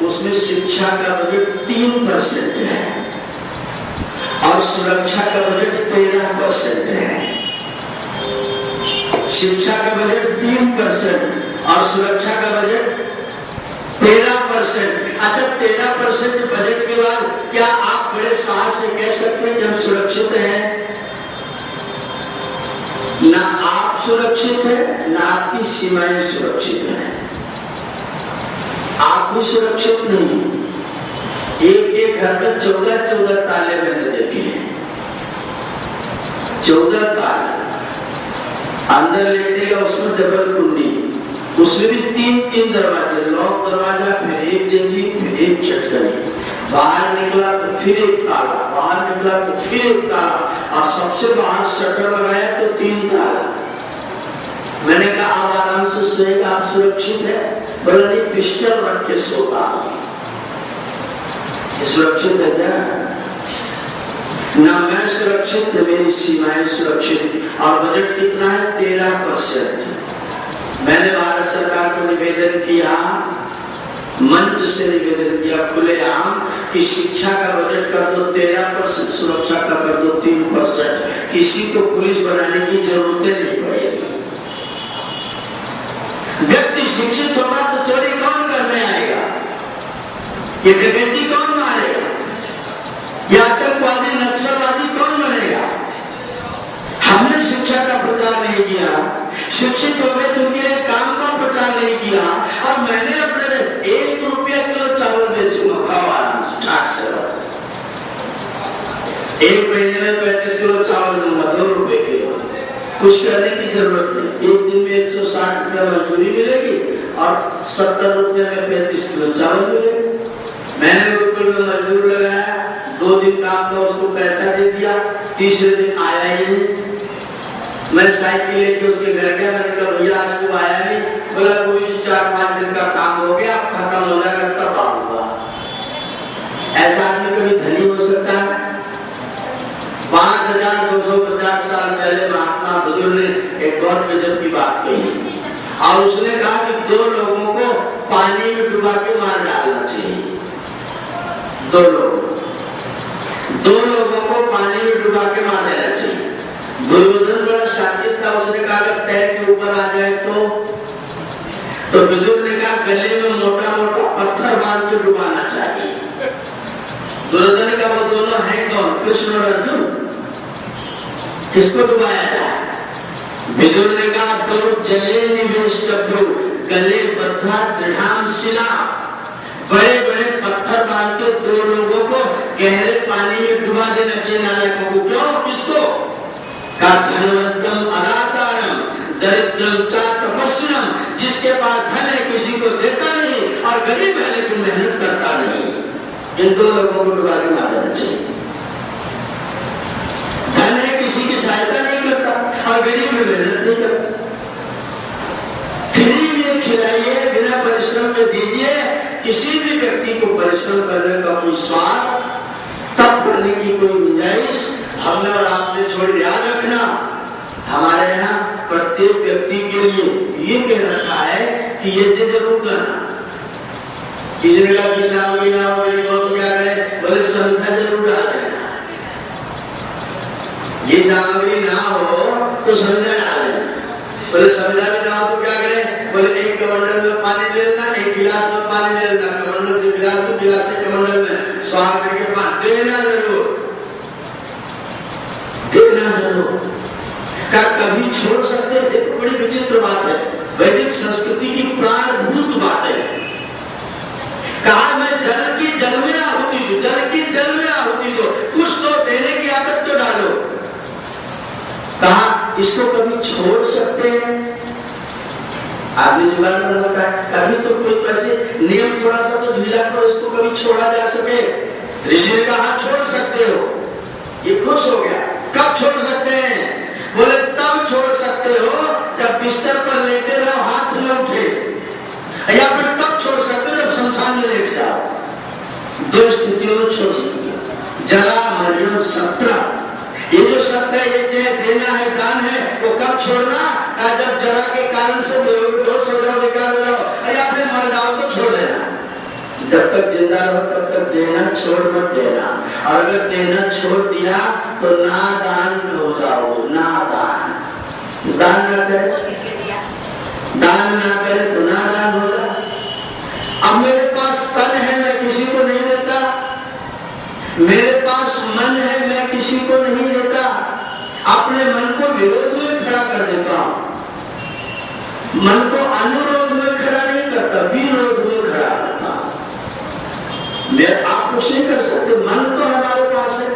उसमें शिक्षा का बजट 3% है और सुरक्षा का बजट 13% है। शिक्षा का बजट 3% और सुरक्षा का बजट 13%। अच्छा, 13% बजट के बाद क्या आप बड़े साहस से कह सकते हैं कि हम सुरक्षित हैं? ना आप सुरक्षित हैं, ना आपकी सीमाएं सुरक्षित हैं। आप भी सुरक्षित नहीं। एक घर में 14 ताले मैंने देखे हैं, 14 ताले। अंदर लेटेगा उसमें डबल कुंडी, उसमें भी 3 दरवाजे, लॉक दरवाजा, फिर एक जंजीर, फिर एक चटकनी। बाहर निकला तो फिर एक ताला, बाहर निकला तो फिर एक ताला और सबसे बाहर शटर लगाया तो 3 ताला। मैंने कहा, आप आराम से सोएगा, आप सुरक्षित है? बोला, नहीं, पिस्टल रख के सोता हूं। सुरक्षित है क्या? ना मैं सुरक्षित, न मेरी सीमाएं सुरक्षित। और बजट कितना है? 13%। मैंने भारत सरकार को निवेदन किया, मंच से निवेदन किया खुलेआम कि शिक्षा का बजट कर दो 13%, सुरक्षा का कर दो 3%। किसी को पुलिस बनाने की जरूरत नहीं पड़ेगी। व्यक्ति शिक्षित होगा तो चोरी कौन करने आएगा? ये डकैती कौन मारेगा? ये आतंकवादी नक्सलवादी कौन बनेगा? हमने शिक्षा का प्रचार नहीं किया, शिक्षित हो गए तो मेरे काम का प्रचार नहीं किया और मैंने अपने 1 रुपया किलो चावल बेचूंगा, खाओ आराम से, ठाक से रहो। 1 महीने में 35 किलो चावल दूंगा, 2 रुपए किलो। कुछ करने की जरूरत नहीं। एक दिन में 160 रुपया मजदूरी मिलेगी और 70 रुपये में 35 किलो चावल मिलेगा। मैंने गुरुकुल में मजदूर लगाया, 2 दिन काम का उसको पैसा दे दिया, तीसरे दिन आया ही नहीं। मैं साइकिल लेके उसके घर गया, मैंने कहा, भैया आज तू आया नहीं? बोला, कोई 4-5 दिन का काम हो गया, खत्म हो जाएगा तब आऊंगा। ऐसा आदमी कभी धनी हो सकता है? 5250 साल पहले महात्मा बुद्ध ने एक बहुत गजब की बात कही और उसने कहा कि 2 लोगों को पानी में डुबा के मार डालना चाहिए। 2 लोगों को पानी में डुबा के मार देना चाहिए। दुर्योधन बड़ा शातिर था, उसने कहा अगर तैर के ऊपर आ जाए तो विदुर ने कहा गले में मोटा मोटा पत्थर बांध के डुबाना चाहिए। दुर्योधन का वो दोनों है कौन? कृष्ण और अर्जुन। किसको डुबाया जाए? विदुर ने कहा 2 जले निवेश करो, गले बद्धा दृढ़ाम शिला। बड़े बड़े पत्थर बांध के 2 लोगों को गहरे पानी में डुबा देना चाहिए। नायकों को क्यों? किसको? का धनवंतम अनादानम दरिद्रम च तपस्विनम। जिसके पास धन है किसी को देता नहीं और गरीब है लेकिन मेहनत करता नहीं। इन 2 लोगों को डुबा के मार देना चाहिए। धन है किसी की सहायता नहीं करता और गरीब में मेहनत नहीं करता। फ्री में खिलाइए, बिना परिश्रम के दीजिए। किसी भी व्यक्ति को परिश्रम करने का कोई स्वाद, तब करने की कोई गुंजाइश हमने और आपने छोड़। याद रखना, हमारे यहाँ प्रत्येक व्यक्ति के लिए ये कह रखा है कि ये चीज जरूर करना। किसी ने कहा कि सामग्री ना हो तो क्या करें? बोले संविधा जरूर डाल देना। ये सामग्री ना हो तो संविधा डाल देना। बोले संविधा भी ना हो तो क्या करें? बोले 1 कमंडल में पानी ले लेना, 1 गिलास में पानी ले लेना, कमंडल से गिलास वैदिक संस्कृति की प्राणभूत बात है। कहा मैं जल की जल में आहुति दो, जल की जल में आहुति दो, कुछ तो देने की आदत तो डालो। कहा इसको कभी छोड़ सकते हैं? आदमी जुगाड़ बनाता है, कभी तो कोई वैसे नियम थोड़ा सा तो ढीला करो, इसको कभी छोड़ा जा सके। ऋषि ने कहा छोड़ सकते हो। ये खुश हो गया। कब छोड़ सकते हैं? बोले तब छोड़ सकते हो जब बिस्तर पर लेटे रहो, हाथ न उठे, या फिर तब छोड़ सकते हो जब शमशान में लेट जाओ। दो स्थितियों में छोड़ सकते हो। जला मरियम सत्र, ये जो सत्र है, ये जो देना है, दान है, वो कब छोड़ना? जब जरा के कारण से बेहोश हो जाओ, बेकार हो जाओ, या फिर मर जाओ तो छोड़ देना। जब तक जिंदा रहो तब तक देना छोड़ मत देना। और अगर देना छोड़ दिया तो नादान हो जाओगे, नादान। दान ना करे, दान ना करे तो नादान हो जाओ। अब मेरे पास तन है, मैं किसी को नहीं देता, मेरे पास मन है, मैं किसी को नहीं देता, अपने मन को विरोध में खड़ा कर देता हूं, मन को अनुरोध में खड़ा नहीं करता, विरोध में खड़ा करता हूं। आप कुछ नहीं कर सकते, मन तो हमारे पास है।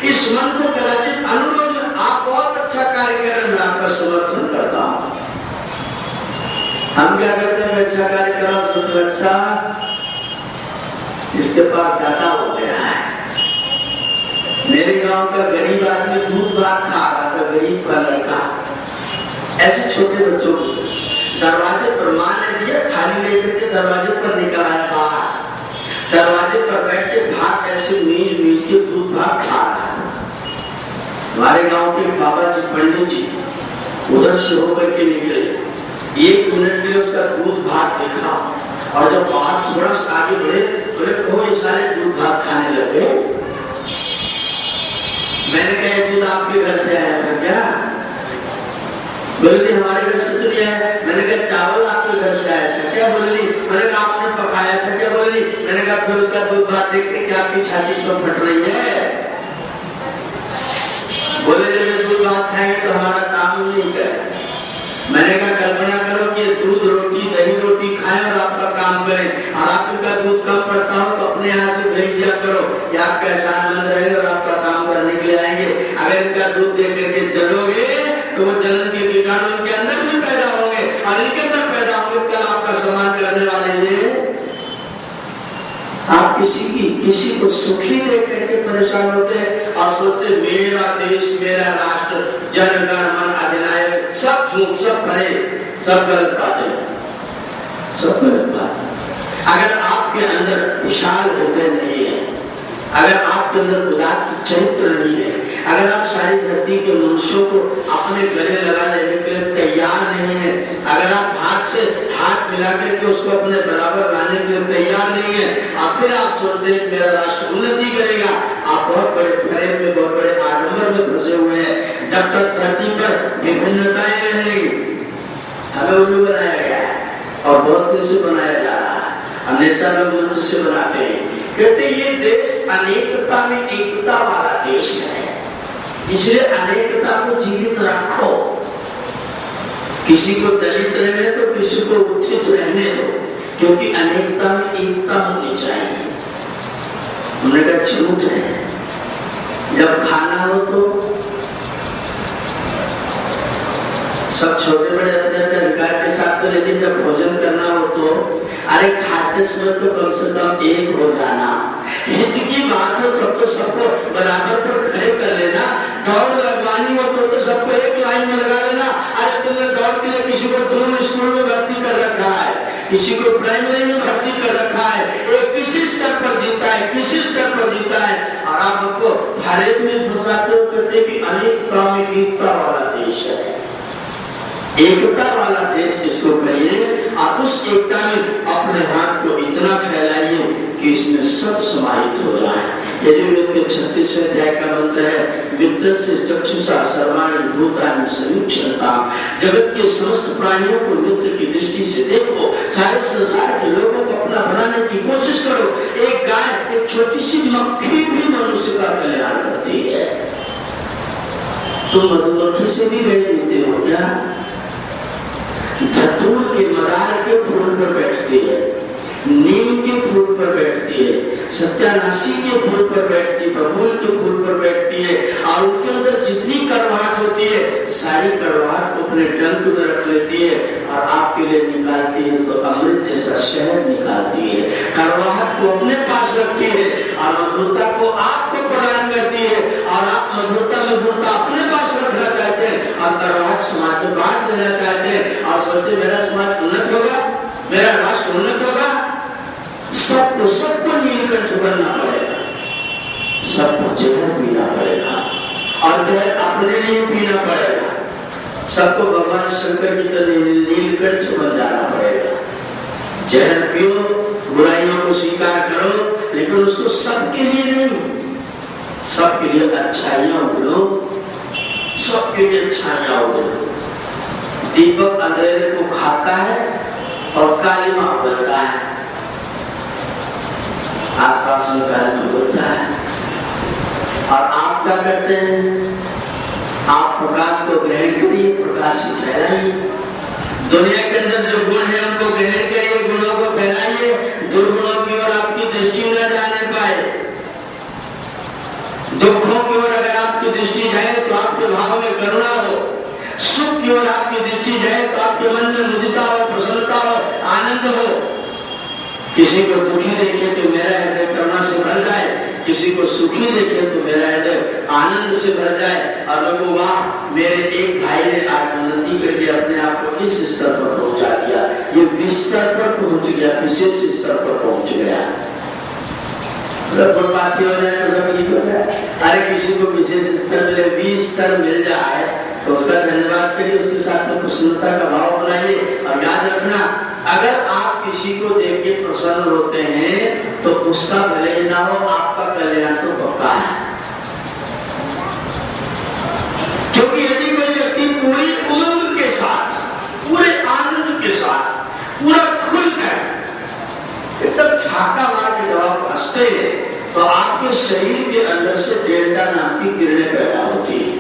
इस मन को कदाचित अनुरोध में आप बहुत अच्छा कार्य कर रहे हैं, मैं आपका समर्थन करता हूं। हम क्या करते हैं? अच्छा कार्य करा तो अच्छा, इसके पास ज्यादा हो गया है। मेरे गांव का गरीब आदमी दूध भात खा रहा था, गरीब का लड़का, ऐसे छोटे बच्चों को दरवाजे पर मां ने दिया, थाली लेकर के दरवाजे पर निकल आया बाहर, दरवाजे पर बैठ के भात ऐसे मीज मीज के दूध भात खा रहा था। हमारे गांव के बाबा जी, पंडित जी उधर से होकर के निकले, 1 मिनट के लिए उसका दूध भात देखा, और जब बाहर थोड़ा सा आगे बढ़े, बोले कहो ये सारे दूध भात खाने लगे। मैंने कहा दूध आपके घर से आया था क्या? बोले हमारे घर से तो नहीं आया। मैंने कहा चावल आपके घर से आया था क्या? बोले मैंने कहा आपने पकाया था क्या? बोले मैंने कहा फिर उसका दूध भात देख के क्या आपकी छाती तो फट रही है? बोले जब ये दूध भात खाएंगे तो हमारा काम ही नहीं करें। मैंने कहा कल्पना करो कि दूध रोटी दही रोटी खाएं और आपका काम करें, और आप इनका दूध कम पड़ता हो तो अपने यहाँ से भेज दिया करो, ये आपका एहसानमंद रहेगा और आपका काम करने के लिए आएंगे। अगर इनका दूध देख करके जलोगे तो वो जलन के कीटाणु इनके अंदर भी पैदा होंगे, और इनके अंदर पैदा होंगे, कल आपका सम्मान करने वाले हैं। आप किसी को सुखी देख करके परेशान होते हैं और सोचते मेरा देश, मेरा राष्ट्र, जनगण मन अधिनायक, सब झूठ, सब भरे, सब गलत बातें, सब गलत बात। अगर आपके अंदर विशाल हृदय नहीं है, अगर आपके अंदर उदात्त चरित्र नहीं है, अगर आप सारी धरती के मनुष्यों को अपने गले लगा लेने के लिए तैयार नहीं है, अगर आप हाथ से हाथ मिला करके उसको अपने बराबर लाने के लिए तैयार नहीं है, और फिर आप सोचते हैं मेरा राष्ट्र उन्नति करेगा, आप बहुत बड़े फरेब में, बहुत बड़े आडंबर में फंसे हुए हैं। जब तक धरती पर विभिन्नताएं रहेंगी, हमें उल्लू बनाया गया है और बहुत दिन से बनाया जा रहा है। हम नेता लोग मंच से बनाते हैं, कहते ये देश अनेकता में एकता वाला देश है, इसलिए अनेकता को जीवित रखो। किसी को दलित रहने दो, किसी को उचित रहने दो, क्योंकि अनेकता में एकता होनी चाहिए। हमने कहा झूठ है, जब खाना हो तो सब छोटे बड़े अपने अपने अधिकार के साथ, तो लेकिन जब भोजन करना हो तो अरे खाते समय तो कम से कम एक हो जाना। हित की बात हो तब तो सबको बराबर पर खड़े कर लेना। दौड़ लगवानी हो तो सबको एक लाइन में लगा लेना। अरे तुमने दौड़ के लिए किसी को दोनों स्कूल में भर्ती कर रखा है, किसी को प्राइमरी में भर्ती कर रखा है, एक किसी स्तर पर जीता है, किसी स्तर पर जीता है, और आप हमको भारत में फंसाते हो, कहते कि अनेकता में एकता वाला देश है। एकता वाला देश किसको कहिए? आप उस एकता में अपने हाथ को इतना फैलाइए कि इसमें सब समाहित हो जाए। यजुर्वेद के 36वें अध्याय का मंत्र है, वित्तस्य चक्षुषा सर्वाणि भूतानि समीक्षन्ताम्। जगत के समस्त प्राणियों को मित्र की दृष्टि से देखो, सारे संसार के लोगों को अपना बनाने की कोशिश करो। एक गाय, एक छोटी सी मक्खी भी मनुष्य का कल्याण करती है। तुम मधुमक्खी से भी गए मिलते हो क्या? धतूर के मदार के फूल पर बैठती है, नीम के फूल पर बैठती है, सत्यानाशी के फूल पर बैठती है, बबूल के फूल पर बैठती है, और उसके अंदर जितनी कड़वाहट होती है सारी कड़वाहट को अपने डंक में रख लेती है और आपके लिए निकालती है तो अमृत जैसा शहद निकालती है। कड़वाहट को अपने पास रखती है और मधुरता को आपको प्रदान करती है, और आप मधुरता अपने पास रखना चाहते हैं और कड़वाहट समाज में बांट देना चाहते हैं और सोचते मेरा समाज उन्नत होगा, मेरा राष्ट्र उन्नत होगा। सबको नीलकंठ बनना पड़ेगा, सबको जहर पीना पड़ेगा और जहर अपने लिए पीना पड़ेगा। सबको भगवान शंकर की तरह नीलकंठ बन जाना पड़ेगा। जहर पियो, बुराइयों को स्वीकार करो, लेकिन उसको सबके लिए नहीं, सबके लिए अच्छाइयां उगलो, सबके लिए अच्छाइयां उगलो। दीपक अंधेरे को खाता है और कालिमा बनता है, आसपास में कालिमा बोलता है। और आप क्या करते हैं? आप प्रकाश को ग्रहण करिए, प्रकाश को फैलाइए। दुनिया के अंदर जो गुण है उनको ग्रहण करिए, गुणों को फैलाइए। दुर्गुणों की ओर आपकी दृष्टि न जाने पाए, दुखों की ओर अगर आपकी दृष्टि जाए तो आपके भाव में करुणा हो, सुख की ओर आपकी दृष्टि जाए तो आपके मन में मुदिता हो, प्रसन्नता हो, आनंद हो। किसी को दुखी देखे तो मेरा हृदय करुणा से भर जाए, किसी को सुखी देखे तो मेरा हृदय आनंद से भर जाए और मैं को वाह मेरे एक भाई ने आत्मोन्नति करके अपने आप को इस स्तर पर पहुंचा दिया, ये विस्तर पर पहुंच गया, विशेष स्तर पर पहुंच गया। बात हो जाए तो सब ठीक हो जाए। अरे किसी को विशेष स्तर मिले, 20 स्तर मिल जाए तो उसका धन्यवाद करिए, उसके साथ में प्रसन्नता का भाव बनाइए। और याद रखना, अगर आप किसी को देख के प्रसन्न होते हैं तो उसका भले ही ना हो, आपका कल्याण तो पक्का है। क्योंकि यदि कोई व्यक्ति पूरी उमंग के साथ, पूरे आनंद के साथ, पूरा खुलकर एकदम ठाका मार के जवाब हंसते हैं तो आपके शरीर के अंदर से डेल्टा नाम की किरणें पैदा होती है।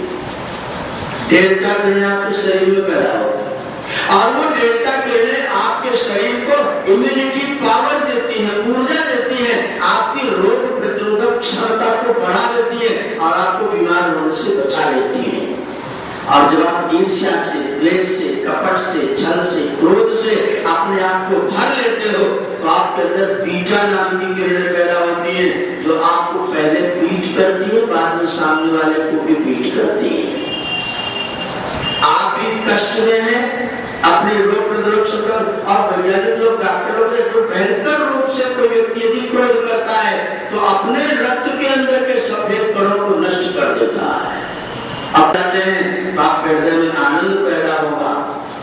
डेल्टा किरणें आपके शरीर में पैदा होती है और वो डेल्टा किरणें आपके शरीर को इम्यूनिटी पावर देती हैं, ऊर्जा देती हैं, आपकी रोग प्रतिरोधक क्षमता को बढ़ा देती है और आपको बीमार होने से बचा लेती है। और जब आप ईर्ष्या से, द्वेष से, कपट से, छल से, क्रोध से अपने आप को भर लेते हो तो आपके अंदर बीटा नाम की किरणें पैदा होती है जो आपको पहले पीट करती है, बाद में सामने वाले को भी पीट करती है। आप भी कष्ट में हैं, अपने रोग प्रतिरोधक क्षमता, और वैज्ञानिक लोग, डॉक्टर लोग जो भयंकर रूप से कोई व्यक्ति यदि क्रोध करता है तो अपने रक्त के अंदर के सफेद कणों को नष्ट कर देता है। अब कहते हैं आपके हृदय में आनंद पैदा होगा,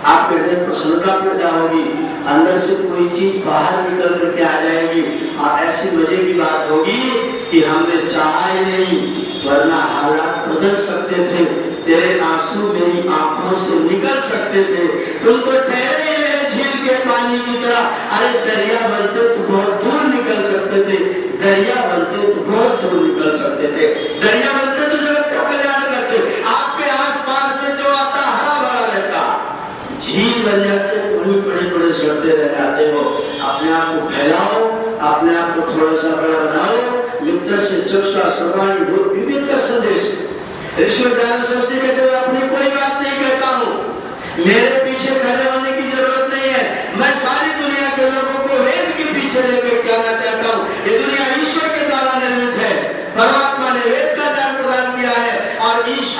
आपके हृदय में प्रसन्नता पैदा होगी, अंदर से कोई चीज बाहर निकल करके आ जाएगी और ऐसी मजे की बात होगी कि हमने चाहा ही नहीं, वरना हालात बदल सकते थे। तेरे आंसू मेरी आंखों से निकल सकते थे, तुम तो ठहरे हुए झील के पानी की तरह। अरे दरिया बनते तो बहुत दूर निकल सकते थे, दरिया बनते तो बहुत दूर निकल सकते थे, दरिया बनते तो जगत का कल्याण करते। आपके आसपास में जो आता हरा भरा रहता, झील बन जाते, वहीं बड़े-बड़े सड़ते रह जाते हो। अपने आप को फैलाओ, अपने आप को थोड़ा सा बड़ा बनाओ। मित्र से चक्षुषा सर्वाणि भूत विवेक का संदेश ऋषि दयानंद सरस्वती कहते हुए अपनी कोई बात नहीं कहता हूँ, मेरे पीछे खड़े होने की जरूरत नहीं है। मैं सारी दुनिया के लोगों को वेद के पीछे लेकर जाना चाहता हूँ। ये दुनिया ईश्वर के द्वारा निर्मित है, परमात्मा ने वेद का ज्ञान प्रदान किया है और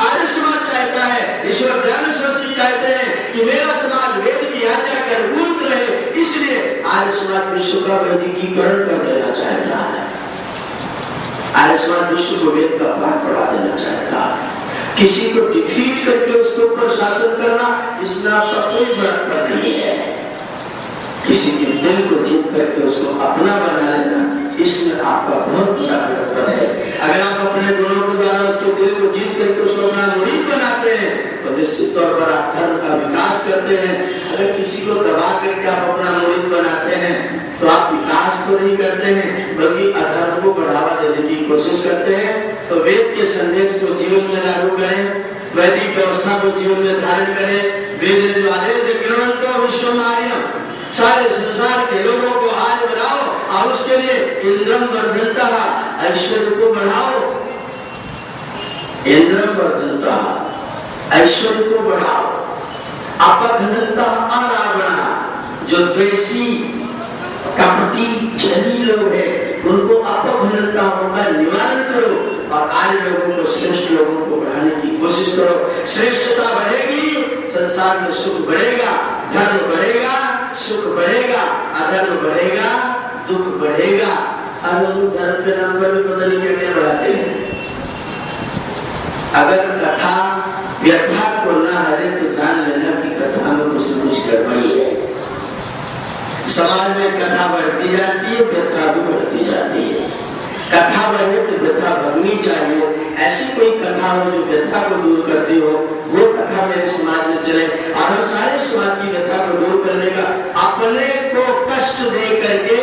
आर्य समाज चाहता है, ईश्वर दयानंद सरस्वती चाहते हैं कि मेरा समाज वेद की आज्ञा के अनुरूप रहे, इसलिए आर्य समाज विश्व का वैदिकीकरण कर देना चाहता है। आर्य समाज विश्व को वेद का पाठ पढ़ा देना चाहता है। किसी को डिफीट करके उसके ऊपर शासन करना, इसमें आपका कोई बड़प्पन नहीं है। किसी के दिल को जीत करके उसको अपना बना लेना, इसमें आपका बहुत बड़ा बड़प्पन है। अगर आप अपने गुणों के द्वारा उसके दिल को जीत करके उसको अपना मुरीद बनाते हैं तो निश्चित तौर पर आप धर्म का विकास करते हैं। अगर किसी को दबा करके आप अपना मुरीद बनाते हैं तो आप विकास तो नहीं करते हैं, बल्कि अधर्म को बढ़ावा देने की कोशिश करते हैं। तो वेद के संदेश को जीवन में लागू करें, वैदिक व्यवस्था को जीवन में धारण करें। वेद ने जो आदेश दिए, सारे संसार के लोगों को आज बनाओ और उसके लिए इंद्रम वर्धनता ऐश्वर्य को बढ़ाओ, इंद्रम वर्धनता ऐश्वर्य को बढ़ाओ। अपघनता अरावणा, जो द्वेषी कपटी छली लोग हैं उनको अपघनता का निवारण करो और आर्य लोगों को श्रेष्ठ लोगों को बढ़ाने की कोशिश करो। श्रेष्ठता बढ़ेगी, संसार में सुख बढ़ेगा, धर्म बढ़ेगा, सुख बढ़ेगा, अधर्म बढ़ेगा, दुख बढ़ेगा। और धर्म के नाम पर भी पता नहीं क्या क्या बढ़ाते हैं। अगर कथा व्यथा को न हरे तो जान लेना कि कथा में कुछ न कुछ गड़बड़ी है। समाज में कथा बढ़ती जाती है, व्यथा भी बढ़ती जाती है। कथा बढ़े तो व्यथा भगनी चाहिए। ऐसी कोई कथा हो जो व्यथा को दूर करती हो, वो कथा मेरे समाज में चले और हम सारे समाज की व्यथा को दूर करने का, अपने को कष्ट दे करके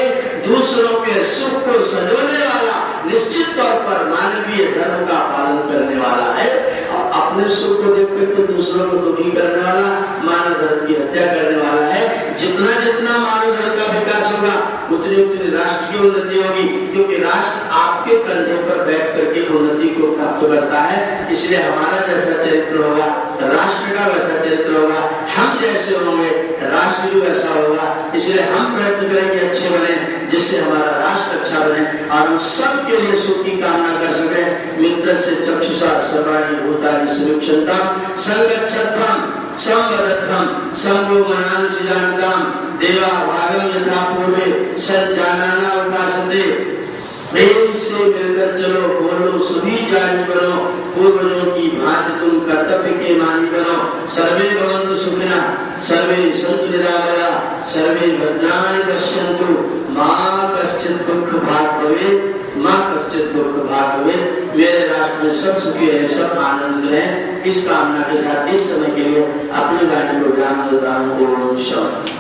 दूसरों के सुख को संजोने वाला, निश्चित तौर पर मानवीय धर्म का पालन करने वाला है। और अपने सुख को देख करके दूसरों को दुखी करने वाला, मानव धर्म की हत्या करने वाला है। जितना जितना मानव धर्म का विकास होगा उतनी उतनी राष्ट्र की उन्नति होगी, क्योंकि राष्ट्र आपके कंधे पर बैठ करके उन्नति को प्राप्त करता है। इसलिए हमारा जैसा चरित्र होगा राष्ट्र का वैसा चरित्र होगा, हम जैसे होंगे राष्ट्र भी वैसा होगा। इसलिए हम प्रयत्न करेंगे अच्छे बने, जिससे हमारा राष्ट्र अच्छा बने और हम सब के लिए सुख की कामना कर सके। मित्रस्य चक्षुषा सर्वाणि भूतानि समुच्यन्ता संगच्छध्वं संवदध्वं संगो मनांसि जानताम देवा भागम यथा पूर्वे सज्जानाना उपासते। प्रेम से मिलकर चलो, बोलो सभी जानी बनो, पूर्वजों की भांति तुम कर्तव्य के मानी बनो। सर्वे भवन्तु सुखिनः, सर्वे सन्तु निरामयाः, सर्वे भद्राणि पश्यन्तु, मा कश्चित् दुःख भाग् भवेत्, मां कश्चित् दुःख भाग् भवेत्। मेरे राष्ट्र में सब सुखी रहे, सब आनंद रहे, इस कामना के साथ इस समय के लिए अपनी वाणी को विराम देता हूं। ओम शांति।